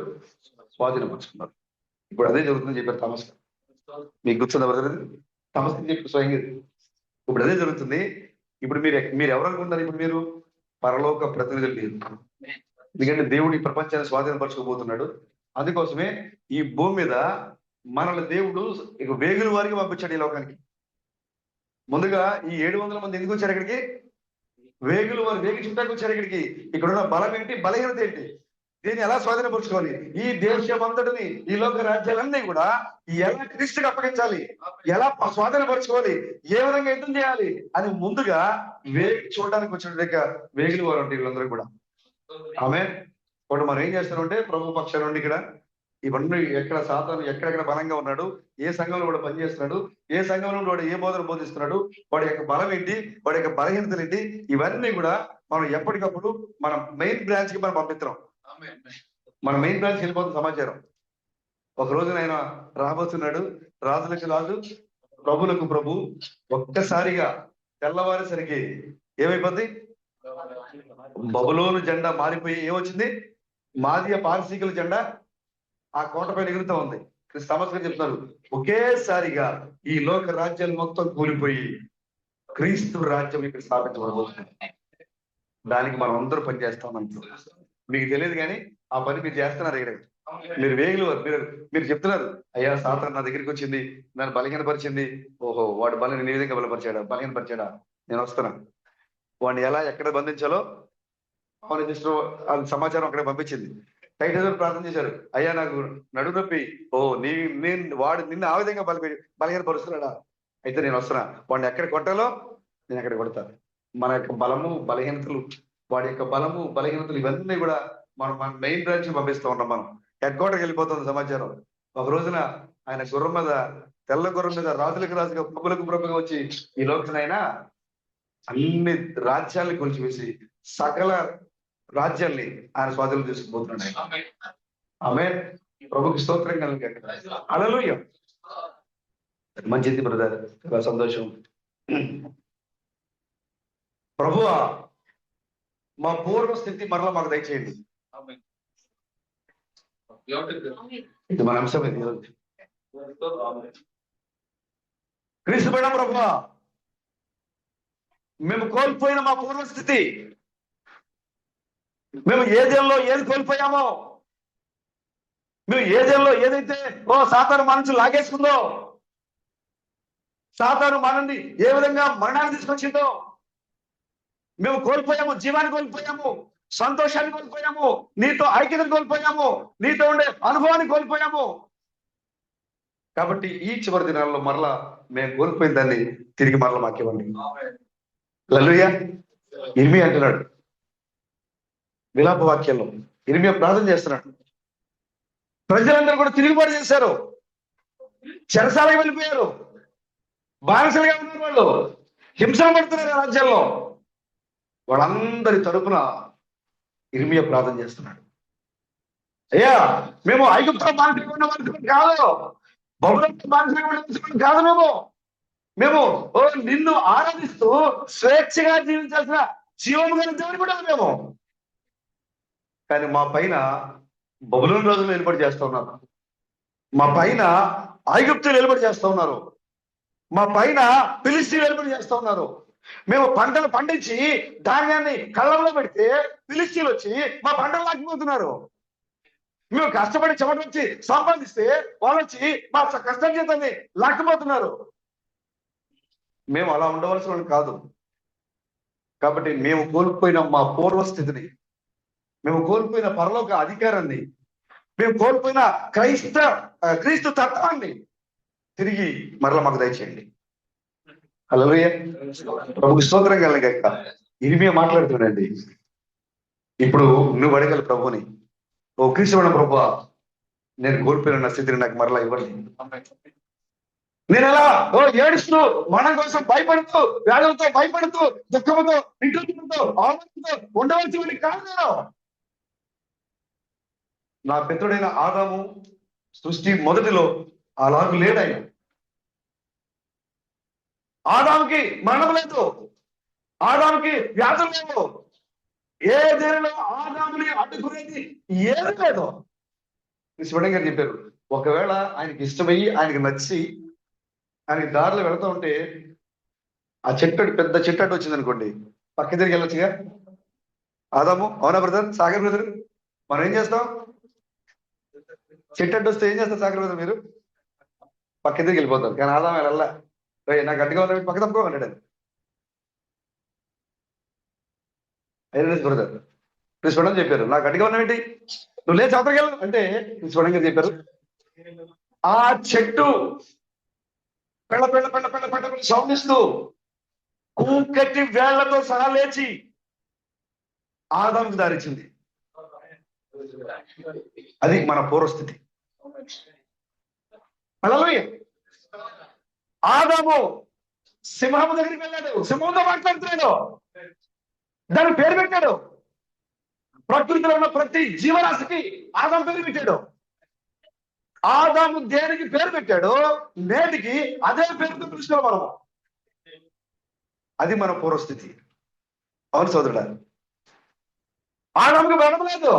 స్వాధీనపరుచుకున్నారు. ఇప్పుడు అదే జరుగుతుందని చెప్పారు థామస్. మీకు గుర్తుందా బ్రదర్? థామస్ చెప్పి స్వయంగా ఇప్పుడు అదే జరుగుతుంది. ఇప్పుడు మీరు ఎవరు అనుకుంటారు? ఇప్పుడు మీరు పరలోక ప్రతినిధులు లేదు. ఎందుకంటే దేవుడు ఈ ప్రపంచాన్ని స్వాధీనపరచుకోబోతున్నాడు. అందుకోసమే ఈ భూమి మీద మనల్ని దేవుడు ఇక వేగుల వారికి పంపించాడు ఈ లోకానికి. ముందుగా ఈ 700 మంది ఎందుకు వచ్చారు ఇక్కడికి? వేగులు వారు వేగి చుట్టానికి వచ్చారు ఇక్కడికి. ఇక్కడున్న బలం ఏంటి, బలహీనత ఏంటి, దీన్ని ఎలా స్వాధీనపరచుకోవాలి, ఈ దేశం అంతటిని, ఈ లోక రాజ్యాలన్నీ కూడా ఎలా క్రీస్తుకి అప్పగించాలి, ఎలా స్వాధీనపరచుకోవాలి, ఏ విధంగా యుద్ధం చేయాలి అని ముందుగా వేగి చూడడానికి వచ్చిన వేగులు వారు అంటే వీళ్ళందరూ కూడా. ఆమె ఇప్పుడు మనం ఏం చేస్తామంటే ప్రభు పక్షాల నుండి ఇక్కడ ఇవన్నీ ఎక్కడ సాతాను ఎక్కడెక్కడ బలంగా ఉన్నాడు, ఏ సంఘంలో వాడు పనిచేస్తున్నాడు, ఏ సంఘంలో వాడు ఏ బోధన బోధిస్తున్నాడు, వాడి యొక్క బలం ఏంటి, వాడి యొక్క బలహీనతలు ఏంటి, ఇవన్నీ కూడా మనం ఎప్పటికప్పుడు మనం మెయిన్ బ్రాంచ్ కి మనం పంపిస్తున్నాం. మన మెయిన్ బ్రాంచ్ వెళ్ళిపోతున్న సమాచారం. ఒక రోజున ఆయన రాబోతున్నాడు, రాజులకు రాజు ప్రభులకు ప్రభు. ఒక్కసారిగా తెల్లవారేసరికి ఏమైపోద్ది, బబులోను జెండా మారిపోయి ఏమొచ్చింది, మాదియ పారసీకుల జెండా ఆ కోటపై ఎగురుతూ ఉంది. సమస్య చెప్తున్నారు, ఒకేసారిగా ఈ లోక రాజ్యాలు మొత్తం కూలిపోయి క్రీస్తు రాజ్యం ఇక్కడ స్థాపించబడబోతుంది. దానికి మనం అందరూ పని చేస్తామంటారు. మీకు తెలియదు కానీ ఆ పని మీరు చేస్తున్నారు. ఇక్కడ మీరు వేగులు మీరు చెప్తున్నారు, అయ్యా సాతాను నా దగ్గరికి వచ్చింది, నన్ను బలహీనపరిచింది. ఓహో, వాడు బలం ఏ విధంగా బలహీనపరిచాడా, నేను వస్తున్నా. వాడిని ఎలా ఎక్కడ బంధించాలో సమాచారం అక్కడ పంపించింది. టైట్ ప్రార్థన చేశారు, అయ్యా నాకు నడు నొప్పి, ఓ వాడు నిన్ను ఆ విధంగా బలహీనపరుస్తున్నాడా, అయితే నేను వస్తున్నా. వాడిని ఎక్కడ కొట్టాలో నేను ఎక్కడ కొడతాను. మన యొక్క బలము బలహీనతలు, వాడి యొక్క బలము బలహీనతలు ఇవన్నీ కూడా మనం మన మెయిన్ బ్రాంచ్ పంపిస్తూ ఉన్నాం. మనం హెడ్ క్వార్టర్కి వెళ్ళిపోతుంది సమాచారం. ఒక రోజున ఆయన గుర్రం మీద, తెల్ల గుర్రం మీద రాజులకు రాజుగా ప్రభులకు ప్రభుగా వచ్చి ఈ లోకనైనా అన్ని రాజ్యాలను కొలిచివేసి సకల రాజ్యాల్ని ఆయన స్వాధీనం తీసుకుపోతున్నాడు. ఆమె ప్రభుకి స్తోత్రం కలుగుతుంది. హల్లెలూయా. మంచిది బ్రదర్, చాలా సంతోషం. ప్రభువా మా పూర్వ స్థితి మరలా మాకు దయచేయండి. ఇది మన అంశం. క్రీస్తు బిడ్డ ప్రభువా, మేము కోల్పోయిన మా పూర్వస్థితి, మేము ఏదేల్లో ఏది కోల్పోయామో, మేము ఏదేల్లో ఏదైతే సాతాను మన నుంచి లాగేసుకుందో, సాతాను మనల్ని ఏ విధంగా మరణాన్ని తీసుకొచ్చిందో, మేము కోల్పోయాము. జీవాన్ని కోల్పోయాము, సంతోషాన్ని కోల్పోయాము, నీతో ఐక్యతను కోల్పోయాము, నీతో ఉండే అనుభవాన్ని కోల్పోయాము. కాబట్టి ఈ చివరి దినాల్లో మరలా మేము కోల్పోయిన దాన్ని తిరిగి మరలా మాకివ్వండి. హల్లెలూయా. ఇర్మియా అంటున్నాడు విలాప వాక్యంలో, ఇర్మియా ప్రార్థన చేస్తున్నాడు, ప్రజలందరూ కూడా తిరుగుబాటు చేశారు, చెరసాలకు వెళ్ళిపోయారు, బానిసలుగా ఉన్నారు, వాళ్ళు హింసలు పడుతున్నారు ఆ రాజ్యాల్లో. వాళ్ళందరి తరపున ఇర్మియా ప్రార్థన చేస్తున్నాడు. అయ్యా, మేము ఐగుప్తులో బానిసలుగా ఉన్న మనుషులు కాదు, బబులోనులో బానిసలుగా ఉన్న మనుషులు కాదు. మేము నిన్ను ఆరాధిస్తూ స్వేచ్ఛగా జీవించాల్సిన జీవము గల దేవుని కూడా మేము. కానీ మా పైన బబులోను రోజులు ఏర్పాటు చేస్తూ ఉన్నారు, మా పైన ఐగుప్తులు ఏర్పాటు చేస్తూ ఉన్నారు, మా పైన ఫిలిష్తీయులు ఏర్పాటు చేస్తూ ఉన్నారు. మేము పంటలు పండించి ధాన్యాన్ని కళ్ళంలో పెడితే ఫిలిష్తీయులు వచ్చి మా పంటలు లాక్కుపోతున్నారు. మేము కష్టపడి చెమట వచ్చి సంపాదిస్తే వాళ్ళు వచ్చి మా కష్టం చేతని లాక్కుపోతున్నారు. మేము అలా ఉండవలసిన వాళ్ళు కాదు. కాబట్టి మేము కోల్పోయిన మా పూర్వస్థితిని, మేము కోల్పోయిన పరలోక అధికారాన్ని, మేము కోల్పోయిన క్రీస్తు తత్వాన్ని తిరిగి మరలా మాకు దయచేయండి. హల్లెలూయా, ప్రభుకి స్తోత్రం కలగాక. ఇర్మియా మాట్లాడుతున్నాడండి. ఇప్పుడు నువ్వు అడగల ప్రభుని, ఓ క్రీస్తువైన ప్రభువా, నేను కోల్పోయిన నా స్థితిని నాకు మరలా ఇవ్వండి. నేను ఎలా ఏడుస్తూ, మన కోసం భయపడుతూ, వ్యాధులతో భయపడుతూ, దుఃఖంతో, ఇంట్లో ఆనందంతో ఉండవలసి కాదు. నేను నా పితరుడైన ఆదాము సృష్టి మొదటిలో అలాగూ లేడాయన. ఆదాముకి మరణం లేదు, ఆదాముకి వ్యాధులు లేవు, ఏ దేనిలో ఆదాముని అడ్డుకునేది ఏది లేదు. శివుడు గారు చెప్పారు, ఒకవేళ ఆయనకి ఇష్టమయ్యి, ఆయనకి నచ్చి, ఆయనకి దారిలో వెళుతూ ఉంటే ఆ చెట్టు పెద్ద చెట్టు అడ్డు వచ్చింది అనుకోండి, పక్క తిరిగి వెళ్ళొచ్చుగా. ఆదాము, అవునా బ్రదర్, సాగర్ బ్రదర్? మనం ఏం చేస్తాం? చెట్టు అడ్డు వస్తే ఏం చేస్తారు సాగర్ బ్రదర్? మీరు పక్క తిరిగి వెళ్ళిపోతారు. కానీ ఆదాము వెళ్ళా, నాకు గట్టిగా ఉన్న పక్క తప్పుకోమన్నాడు ఆయన. బ్రదర్ చూడండి చెప్పారు, నాకు గట్టిగా ఉన్నావేంటి, నువ్వు లేచి అవతలకి వెళ్ళు అంటే చూడండి చెప్పారు. ఆ చెట్టు పెళ్ళ పెళ్ళ పెళ్ళ పెళ్ళ పెళ్ళ సౌండిస్తూ కూకటి వేళ్లతో సహా లేచి ఆదాముకు దారిచ్చింది. అది మన పూర్వస్థితి. హల్లెలూయా. ఆదాము సింహం దగ్గరికి వెళ్ళాడు, సింహంతో మాట్లాడుతున్నాడు, దాని పేరు పెట్టాడు. ప్రకృతిలో ఉన్న ప్రతి జీవరాశికి ఆదాము పేరు పెట్టాడు. ఆదాము దేనికి పేరు పెట్టాడు, నేటికి అదే పేరుతో పిలుస్తున్నాం మనము. అది మన పూర్వస్థితి. అవును సోదరుడా, ఆదాముకి మరణం లేదు,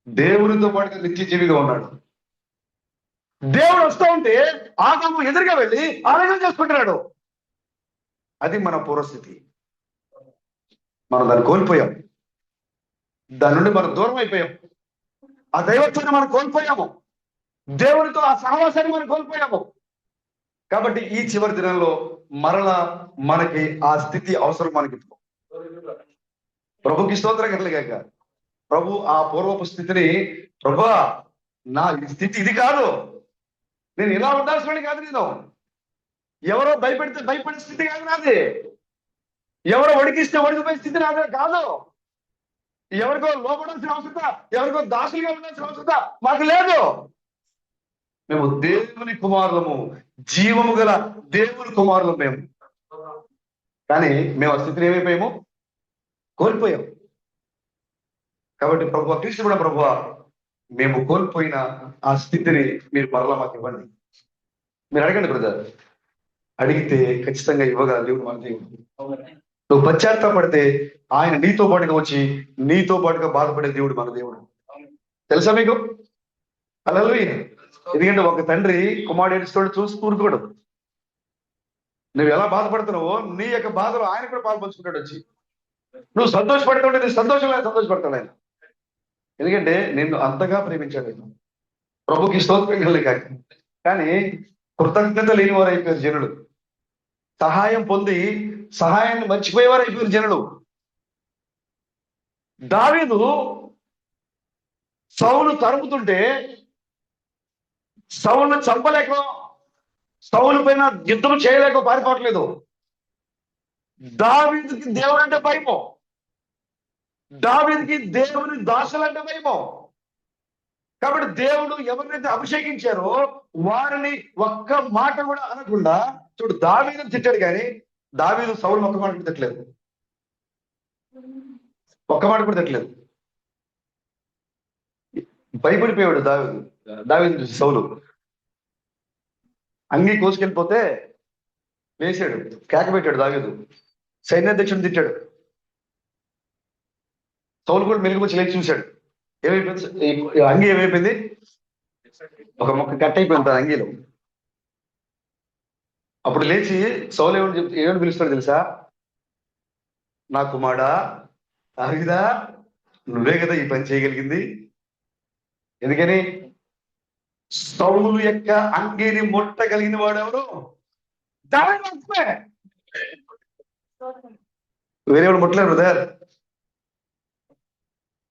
దేవునితో పాటుగా నిత్య జీవిగా ఉన్నాడు. దేవుడు వస్తూ ఉంటే ఆదాము ఎదురుగా వెళ్ళి ఆరాధన చేసుకుంటున్నాడు. అది మన పూర్వస్థితి. మనం దాన్ని కోల్పోయాం, దాని నుండి మనం దూరం అయిపోయాం, ఆ దైవత్వాన్ని మనం కోల్పోయాము, దేవునితో ఆ సహవాసాన్ని మనం కోల్పోయాము. కాబట్టి ఈ చివరి దినంలో మరలా మనకి ఆ స్థితి అవసరం. మనకి ప్రభుకి స్తోత్రం కలగాక. ప్రభు ఆ పూర్వపు స్థితిని, ప్రభా నా స్థితి ఇది కాదు, నేను ఇలా ఉండాల్సిన కాదు, నేను ఎవరో భయపెడితే భయపడే స్థితి కాదు నాది, ఎవరో వడికిస్తే వడికిపోయే స్థితి నాదే కాదు, ఎవరికో లోపడాల్సిన అవసరం, ఎవరికో దాసులుగా ఉండాల్సిన అవసరం మాకు లేదు. మేము దేవుని కుమారులము, జీవము గల దేవుని కుమారులం మేము. కానీ మేము ఆ స్థితిని ఏమైపోయాము, కోల్పోయాం. కాబట్టి ప్రభు, క్రీస్తు కూడా ప్రభు, మేము కోల్పోయిన ఆ స్థితిని మీరు మరలా మాకు ఇవ్వండి. మీరు అడగండి బ్రదర్, అడిగితే ఖచ్చితంగా ఇవ్వగల దేవుడు మన దేవుడు. నువ్వు పశ్చాత్తాపడితే ఆయన నీతో పాటుగా వచ్చి నీతో పాటుగా బాధపడే దేవుడు మన దేవుడు. తెలుసా మీకు? హల్లెలూయా. ఎందుకంటే ఒక తండ్రి కుమారుడు ఏడుస్తాడు చూసి కూరుకోడు. నువ్వు ఎలా బాధపడుతున్నావో నీ యొక్క బాధలో ఆయన కూడా పాల్పంచుకుంటాడు వచ్చి. నువ్వు సంతోషపడుతుంటే నీ సంతోషంలో సంతోషపడతాడు ఆయన. ఎందుకంటే నిన్ను అంతగా ప్రేమించాడు ఆయన. ప్రభుకి స్తోత్రం కలగాక. కానీ కృతజ్ఞత లేని వారు అయిపోయారు జనులు, సహాయం పొంది సహాయాన్ని మర్చిపోయేవారు అయిపోయారు జనులు. దావీదు సౌలు తరుముతుంటే సౌలును చంపలేక, సౌలు పైన యుద్ధం చేయలేక పారిపోవట్లేదు. దావీదుకి దేవుడు అంటే భయము, దావీదుకి దేవుని దాసులంటే భయము. కాబట్టి దేవుడు ఎవరినైతే అభిషేకించారో వారిని ఒక్క మాట కూడా అనకుండా, చూడు దావీదుని తిట్టాడు కానీ దావీదు సౌలు ఒక్క మాట కూడా తిట్టలేదు, ఒక్క మాట కూడా తిట్టలేదు. భయపడిపోయాడు దావీదు చూసి సౌలు. అంగీ కోసుకెళ్ళిపోతే వేసాడు, కేక పెట్టాడు దావీదు, సైన్యాధ్యక్షుడిని తిట్టాడు. సౌలు కూడా మెలుగుపచ్చి లేచి చూశాడు. ఏమైపోయింది అంగీ, ఏమైపోయింది? ఒక మొక్క కట్ అయిపోయింది తన అంగీలో. అప్పుడు లేచి సౌలు ఏమని పిలుస్తాడు తెలుసా? నా కుమారుడా దావీదా, నువ్వే కదా ఈ పని చేయగలిగింది. ఎందుకని? సౌలు యొక్క అంగీని ముట్టగలిగిన వాడు ఎవరు? దావీదు. వేరే వాడు ముట్టలేరు బ్రదర్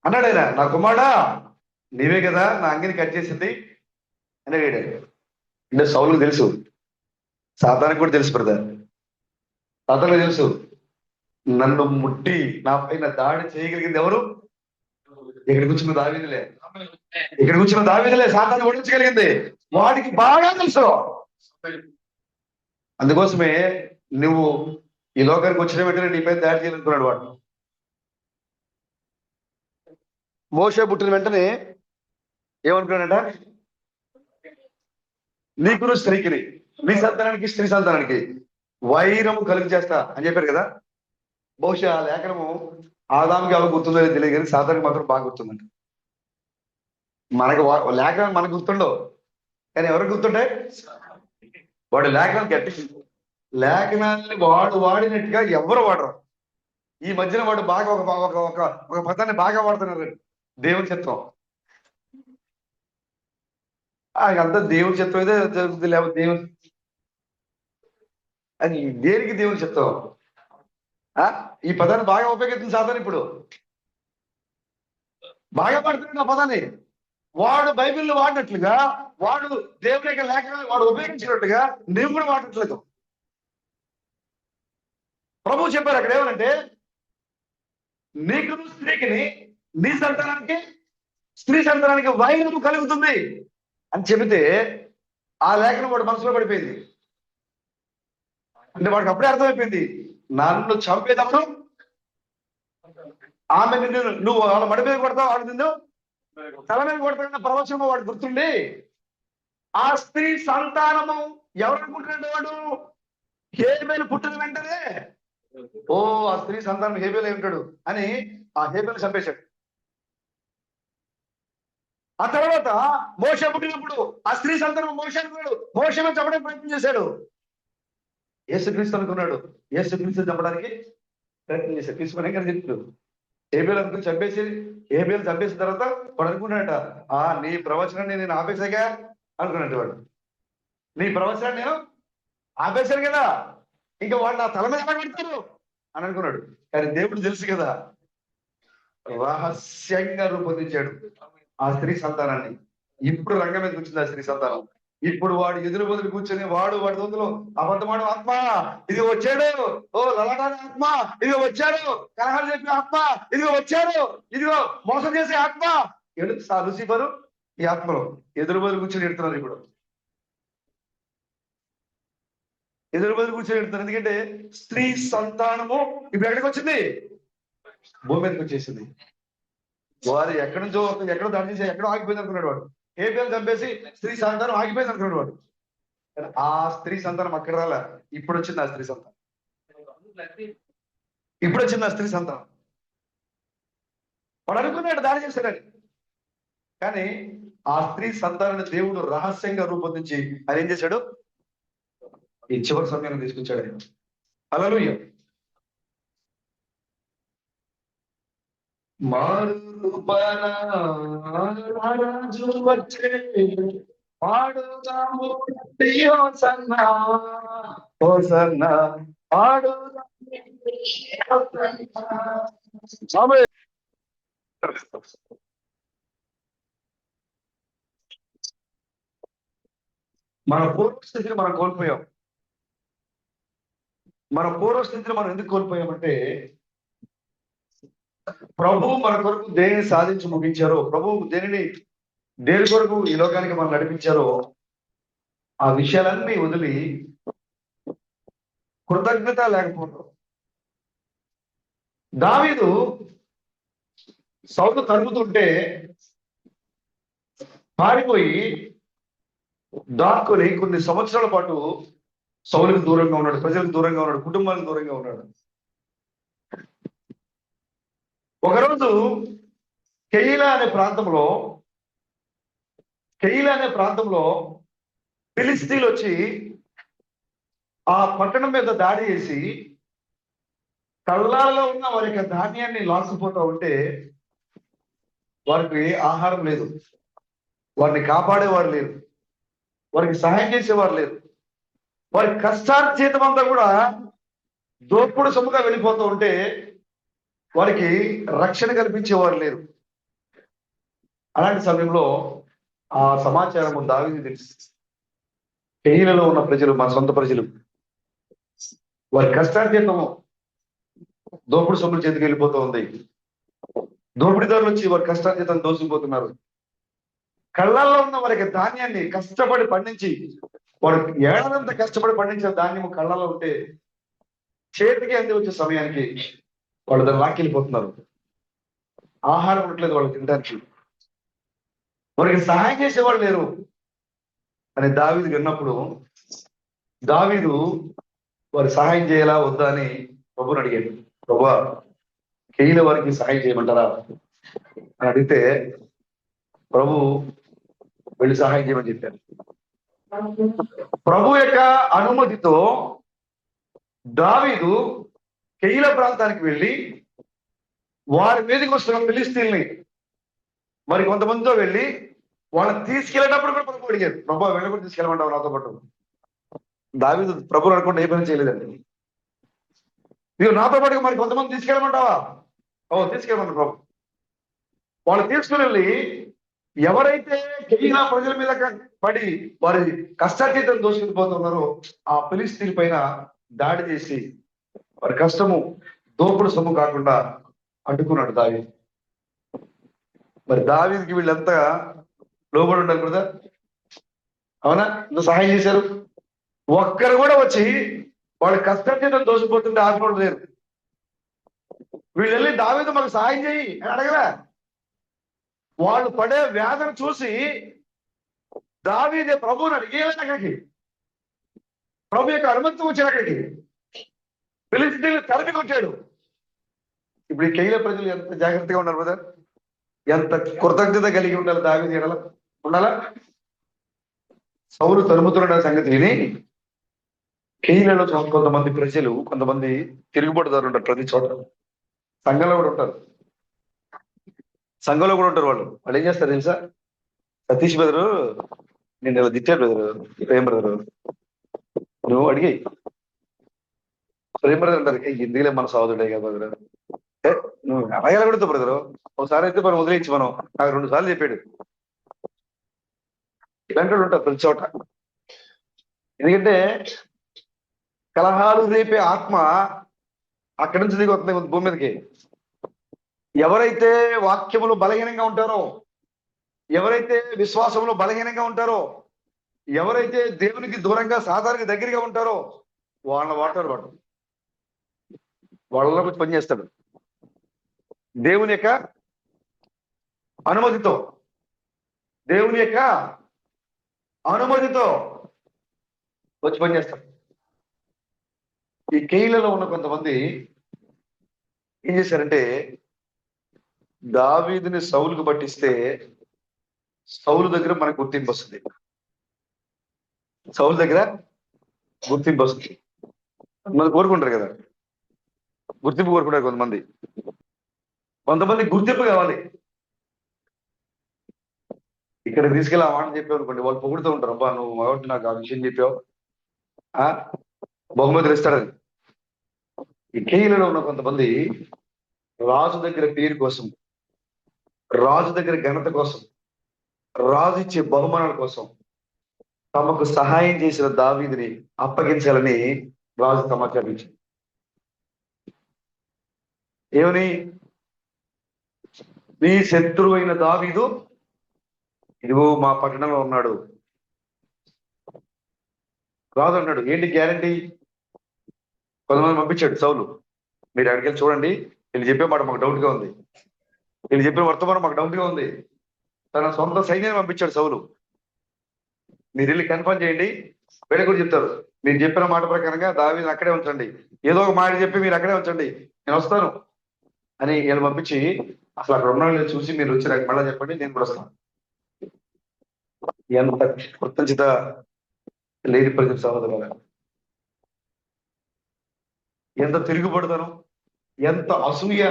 అన్నాడు ఆయన. నా కుమారుడా నీవే కదా నా అంగిని కట్ చేసింది అని అడిగాడు. అంటే సౌలుకు తెలుసు, సాతానికి కూడా తెలుసు బ్రదర్, సాతానికి తెలుసు నన్ను ముట్టి నా పైన దాడి చేయగలిగింది ఎవరు? ఇక్కడ కూర్చున్న దావీదులే, ఇక్కడ కూర్చున్న దావీదులే సాతాన్ని ఓడించగలిగింది. వాడికి బాగా తెలుసు. అందుకోసమే నువ్వు ఈ లోకానికి వచ్చిన వెంటనే నీ పైన దాడి చేయాలనుకున్నాడు వాడు. మోషే పుట్టిన వెంటనే ఏమనుకున్నాడంట? నీకును స్త్రీకి, నీ సంతానానికి స్త్రీ సంతానానికి వైరము కలుగు చేస్తా అని చెప్పారు కదా. బహుశా ఆ లేఖనము ఆదాముకి ఎవరు గుర్తుందో తెలియదు కానీ సాతానికి మాత్రం బాగా గుర్తుందంట. మనకు లేఖనం మనకు గుర్తుండవు కానీ ఎవరికి గుర్తుంటాయి? వాడు లేఖనాలు గట్టి, లేఖనాన్ని వాడు వాడినట్టుగా ఎవరు వాడరు. ఈ మధ్యన వాడు బాగా ఒక పదాన్ని బాగా వాడుతున్నారు, దేవుని చిత్తం. అంతా దేవుని చిత్తం అయితే జరుగుతుంది, లేకపోతే దేవుని అది దేనికి దేవుని చిత్తం? ఈ పదాన్ని బాగా ఉపయోగిస్తుంది సాధారణ. ఇప్పుడు బాగా వాడుతున్నాడు ఆ పదాన్ని. వాడు బైబిల్లో వాడినట్లుగా, వాడు దేవుని యొక్క లేఖనాన్ని వాడు ఉపయోగించినట్టుగా నువ్వు కూడా వాడట్లేదు. ప్రభువు చెప్పారు అక్కడ ఏమనంటే, నీకు స్త్రీకిని, నీ సంతానానికి స్త్రీ సంతానానికి వైరము కలుగుతుంది అని చెబితే ఆ లేఖనం వాడు మనసులో పడిపోయింది. అంటే వాడికి అప్పుడే అర్థమైపోయింది, నన్ను చంపేటప్పుడు ఆమె నువ్వు వాళ్ళ మడి మీద కొడతావు, వాడు నిన్ను తల మీద కొడతాడన్న ప్రవచనము వాడు గుర్తుండి ఆ స్త్రీ సంతానము ఎవరనుకుంటున్నాడు వాడు? హేబేలు పుట్టిన వెంటనే ఓ ఆ స్త్రీ సంతానం హేబేలు ఉంటాడు అని ఆ హేబేలు చంపేశాడు. ఆ తర్వాత మోషే పుట్టినప్పుడు ఆ స్త్రీ సంతానం మోషే అనుకున్నాడు, మోషేను చంపడానికి ప్రయత్నం చేశాడు. యేసుక్రీస్తు అనుకున్నాడు, యేసుక్రీస్తు చంపడానికి ప్రయత్నం చేశాడు. తీసుకుని ఎక్కడ చెప్తాడు, హేబేలు అనుకుని హేబేలు చంపేసిన తర్వాత వాడు అనుకున్నాడట, నీ ప్రవచనాన్ని నేను ఆపేశాగా అనుకున్నట్టు. వాడు నీ ప్రవచనాన్ని నేను ఆపేశాను కదా, ఇంకా వాడు నా తల మీద పెడతారు అని అనుకున్నాడు. కానీ దేవుడు తెలుసు కదా, రహస్యంగా రూపొందించాడు ఆ స్త్రీ సంతానాన్ని. ఇప్పుడు రంగం మీద కూర్చుంది ఆ స్త్రీ సంతానం. ఇప్పుడు వాడు ఎదురు బదులు కూర్చొని వాడి దొందులు అబద్ధమాడు ఆత్మ ఇదిగో వచ్చాడు, ఓ లలాటాని ఆత్మ ఇదిగో వచ్చాడు, కలహాలు చెప్పే ఆత్మ ఇదిగో వచ్చాడు, ఇదిగో మోసం చేసే ఆత్మ లూసిఫరు ఈ ఆత్మలో ఎదురు బదులు కూర్చొని ఎడుతున్నారు. ఇప్పుడు ఎదురు బదులు కూర్చొని ఎడుతున్నారు. ఎందుకంటే స్త్రీ సంతానము ఇప్పుడు ఎక్కడికి వచ్చింది? భూమి మీదకి వచ్చేసింది. వారు ఎక్కడి నుంచో ఎక్కడో దాడి చేసి ఎక్కడో ఆగిపోయింది అనుకున్నాడు వాడు. హేబేలు చంపేసి స్త్రీ సంతానం ఆగిపోయింది అనుకున్నాడు వాడు. ఆ స్త్రీ సంతానం అక్కడ రాలే, ఇప్పుడు వచ్చింది ఆ స్త్రీ సంతానం. ఇప్పుడు వచ్చింది ఆ స్త్రీ సంతానం. వాడు అనుకున్నాడు దాడి చేశాడని, కానీ ఆ స్త్రీ సంతానాన్ని దేవుడు రహస్యంగా రూపొందించి ఆయన ఏం చేశాడు? ఈ చివరి సమయాన్ని తీసుకొచ్చాడు ఆయన. హల్లెలూయా. రాజు వచ్చే పాడుదాము హోసన్నా హోసన్నా మన పూర్వస్థితిని మనం కోల్పోయాం. మన పూర్వస్థితిని మనం ఎందుకు కోల్పోయామంటే, ప్రభువు మన కొరకు దేనిని సాధించి ముగించారో, ప్రభువు దేనిని దేని కొరకు ఈ లోకానికి మనం నడిపించారో ఆ విషయాలన్నీ వదిలి కృతజ్ఞత లేకపోవడం. దావీదు సౌలు తరుముతుంటే పారిపోయి దాక్కుని కొన్ని సంవత్సరాల పాటు సౌలుకు దూరంగా ఉన్నాడు, ప్రజలకు దూరంగా ఉన్నాడు, కుటుంబానికి దూరంగా ఉన్నాడు. ఒకరోజు కెయిలా అనే ప్రాంతంలో ఫిలిస్తీన్లు వచ్చి ఆ పట్టణం మీద దాడి చేసి కళ్ళాల్లో ఉన్న వారి యొక్క ధాన్యాన్ని లాక్కుపోతూ ఉంటే వారికి ఆహారం లేదు, వారిని కాపాడేవారు లేరు, వారికి సహాయం చేసేవారు లేరు. వారి కష్టార్జితం అంతా కూడా దోపుడు సొమ్ముగా వెళ్ళిపోతూ ఉంటే వారికి రక్షణ కల్పించేవారు లేరు. అలాంటి సమయంలో ఆ సమాచారము దావీదుకు తెలుసు. కెయీలలో ఉన్న ప్రజలు, మా సొంత ప్రజలు, వారి కష్టార్జితము దోపుడు సొమ్ముల చేతికి వెళ్ళిపోతూ ఉంది. దోపిడీదారులు వచ్చి వారి కష్టార్జితం దోసుకుపోతున్నారు. కళ్ళల్లో ఉన్న వారికి ధాన్యాన్ని కష్టపడి పండించి, వాడు ఏడాదంతా కష్టపడి పండించిన ధాన్యము కళ్ళల్లో ఉంటే చేతికి అంది వచ్చే సమయానికి వాళ్ళు దాన్ని లాక్కెళ్ళిపోతున్నారు. ఆహారం ఉండట్లేదు వాళ్ళు తినడానికి, వారికి సహాయం చేసేవాళ్ళు లేరు అని దావీదు విన్నప్పుడు దావీదు వారి సహాయం చేయాలా వద్దా అని ప్రభుని అడిగాడు. ప్రభువా, కెయీల వారికి సహాయం చేయమంటారా అని అడిగితే ప్రభు వెళ్ళి సహాయం చేయమని చెప్పారు. ప్రభు యొక్క అనుమతితో దావీదు కెయీల ప్రాంతానికి వెళ్ళి వారి మీదకి వస్తున్న ఫిలిస్తీన్ని మరి కొంతమందితో వెళ్ళి వాళ్ళని తీసుకెళ్ళేటప్పుడు కూడా ప్రభు అడిగారు, ప్రభు వెళ్ళి కూడా తీసుకెళ్ళమంటావు నాతో పాటు. దావీదు ప్రభుని అనుకుంటే ఏ పని చేయలేదండి. మీరు నాతో పాటుగా మరి కొంతమంది తీసుకెళ్ళమంటావా? తీసుకెళ్ళమంటారు ప్రభు. వాళ్ళు తీసుకుని వెళ్ళి ఎవరైతే కెయీలా ప్రజల మీద పడి వారి కష్టార్జితం దోసుకుపోతున్నారో ఆ ఫిలిస్తీన్ పైన దాడి చేసి వారి కష్టము దోపుడు సొమ్ము కాకుండా అడ్డుకున్నాడు దావీదు. మరి దావీదుకి వీళ్ళంతా లోబడి ఉండాలి కదా, అవునా? ఇంత సహాయం చేశారు. ఒక్కరు కూడా వచ్చి వాళ్ళ కష్టార్జితం దోసిపోతుంటే ఆశపడలేదు లేరు. వీళ్ళు వెళ్ళి దావీదు మాకు సహాయం చేయి అని అడగరా. వాళ్ళు పడే వేదన చూసి దావీదే ప్రభువుని అడిగేయాలని అక్కడికి, ప్రభు యొక్క అనుమతి వచ్చాడు అక్కడికి, ఫిలిస్తీన్లు తరిమి కొట్టాడు. ఇప్పుడు ఈ కెయీల ప్రజలు ఎంత జాగ్రత్తగా ఉన్నారు బ్రదర్, ఎంత కృతజ్ఞత కలిగి ఉండాలి దావీదు ఎడల ఉండాలా. సౌలు తరుముతున్న సంగతి విని కెయీలలో కొంతమంది ప్రజలు, కొంతమంది తిరుగుబాటుదారులు ఉంటారు ప్రతి చోట. సంఘంలో కూడా ఉంటారు, వాళ్ళు ఏం చేస్తారు తెలుసా? సతీష్ బ్రదరు నేను దిట్టాడు బ్రదరు, ప్రేమ్ బ్రదరు నువ్వు అడిగాయి ప్రేమ్ బ్రదర్ అంటారు, ఎందుకులే మన సోదరుడే కదా బ్రదర్, నువ్వు అడగాలి కూడా బ్రదరు. ఒకసారి అయితే మనం వదిలేచ్చు, మనం నాకు 2 సార్లు చెప్పాడు. ఇలాంటి వాళ్ళు ఉంటారు ప్రతి చోట. ఎందుకంటే కలహాలు రేపే ఆత్మ అక్కడి నుంచి దిగి వస్తుంది భూమి మీదకి. ఎవరైతే వాక్యములు బలహీనంగా ఉంటారో, ఎవరైతే విశ్వాసంలో బలహీనంగా ఉంటారో, ఎవరైతే దేవునికి దూరంగా సాధారణకి దగ్గరగా ఉంటారో వాళ్ళ వాటర్ వాళ్ళలో కొంచెం పనిచేస్తాడు. దేవుని యొక్క అనుమతితో వచ్చి పనిచేస్తాడు. ఈ కెయీలలో ఉన్న కొంతమంది ఏం చేశారంటే దావీదుని సౌలుకు పట్టిస్తే సౌలు దగ్గర మనకు గుర్తింపు వస్తుంది, మనం కోరుకుంటారు కదా, గుర్తింపు కోరుకుంటారు కొంతమంది గుర్తింపు కావాలి. ఇక్కడ తీసుకెళ్ళి ఆ మాట చెప్పావు అనుకోండి, వాళ్ళు పొగుడుతూ ఉంటారు, అబ్బా నువ్వు మగొట్టి నాకు ఆ విషయం చెప్పావు, బహుమతులు ఇస్తాడని. ఈ కెయీలలో ఉన్న కొంతమంది రాజు దగ్గర పేరు కోసం, రాజు దగ్గర ఘనత కోసం, రాజు ఇచ్చే బహుమానాల కోసం తమకు సహాయం చేసిన దావీదుని అప్పగించాలని రాజు సమాచారం ఇచ్చింది. ఏమని? నీ శత్రువు అయిన దావీదు ఇదిగో మా పట్టణంలో ఉన్నాడు, రాదు అన్నాడు. ఏంటి గ్యారంటీ? కొంతమంది పంపించాడు సౌలు. మీరు అక్కడికి వెళ్ళి చూడండి, వీళ్ళు చెప్పే మాట మాకు డౌట్ గా ఉంది, వీళ్ళు చెప్పిన వర్తమానం మాకు డౌట్ గా ఉంది. తన సొంత సైన్యాన్ని పంపించాడు సౌలు. మీరు వెళ్ళి కన్ఫర్మ్ చేయండి, వీళ్ళ కూడా చెప్తారు. మీరు చెప్పిన మాట ప్రకారంగా దావీదుని అక్కడే ఉంచండి, ఏదో ఒక మాట చెప్పి మీరు అక్కడే ఉంచండి, నేను వస్తాను అని వీళ్ళు పంపించి, అసలు అక్కడ ఉన్న వాళ్ళని చూసి మీరు వచ్చి నాకు మళ్ళీ చెప్పండి, నేను కూడా వస్తాను. ఎంత కృతజ్ఞత లేని ప్రజలు సహోదరులారా, ఎంత తిరుగుబడతాను, ఎంత అసూయ,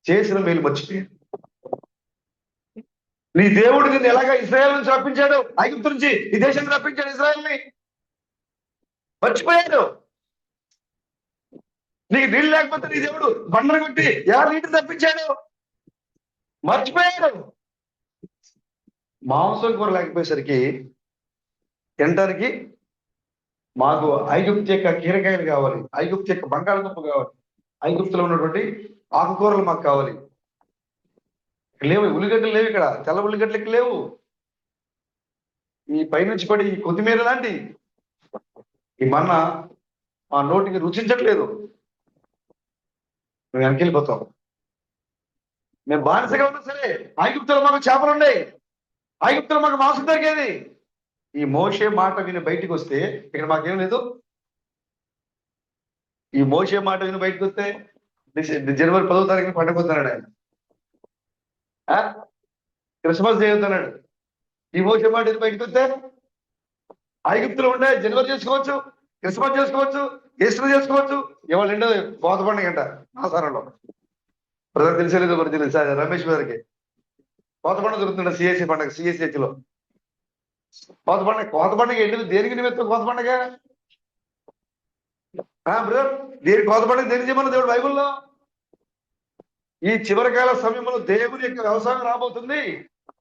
చేసిన మేలు మర్చిపోయారు. నీ దేవుడు నిన్ను ఎలాగా ఇజ్రాయెల్ నుంచి రప్పించాడు, ఐగుప్తు నుంచి ఈ దేశానికి రప్పించాడు ఇజ్రాయెల్ని, మర్చిపోయాడు. నీకు నీళ్ళు లేకపోతే నీ దేవుడు బండలు కొట్టి ఎలా నీటిని తప్పించాడు, మర్చిపోయాడు. మాంసం కూర లేకపోయేసరికి తినడానికి మాకు ఐగుప్తు యొక్క కీరకాయలు కావాలి, ఐగుప్తు యొక్క బంగాళదుంప కావాలి, ఐగుప్తులో ఉన్నటువంటి ఆకుకూరలు మాకు కావాలి. లేవు, ఉల్లిగడ్డలు లేవు, ఇక్కడ తెల్ల ఉల్లిగడ్డలకి లేవు. ఈ పైనుంచి పడి ఈ కొత్తిమీర లాంటి ఈ మన్న మా నోటికి రుచించట్లేదు. మేము వెనకెళ్ళిపోతాం. మేము బానిసగా ఉన్నా సరే ఐగుప్తులో మాకు చేపలు ఉండే, ఐగుప్తులో మాకు మాంసం దొరికేది. ఈ మోషే మాట విని బయటకు వస్తే ఇక్కడ మాకేం లేదు. ఈ మోషే మాట విని బయటకు వస్తే జనవరి 10వ తారీఖున పండుగ వస్తున్నాడు ఆయన, క్రిస్మస్ చేయొద్దన్నాడు. ఈ మోషే మాట విని బయటకు వస్తే ఐగుప్తులో ఉండే జనవరి చేసుకోవచ్చు, క్రిస్మస్ చేసుకోవచ్చు, ఈస్టర్ చేసుకోవచ్చు. ఇవాళ రెండో కోత పండుగ అంట ఆసారంలో. ప్రజలకు తెలిసేలేదు, మరి తెలుసా రమేష్ గారికి కోత పండుగ దొరుకుతుండ సిఎస్సి పండుగ, సిఎస్సిలో కోత పండుగ. కోత పండుగ ఏంటి, దేనికి నిమిత్తం కోత పండుగ? బ్రదర్, దేని కోత పండుగ దేనికి చెప్పమన్న దేవుడు బైబుల్లో? ఈ చివరి కాల సమయంలో దేవుని యొక్క వ్యవసాయం రాబోతుంది,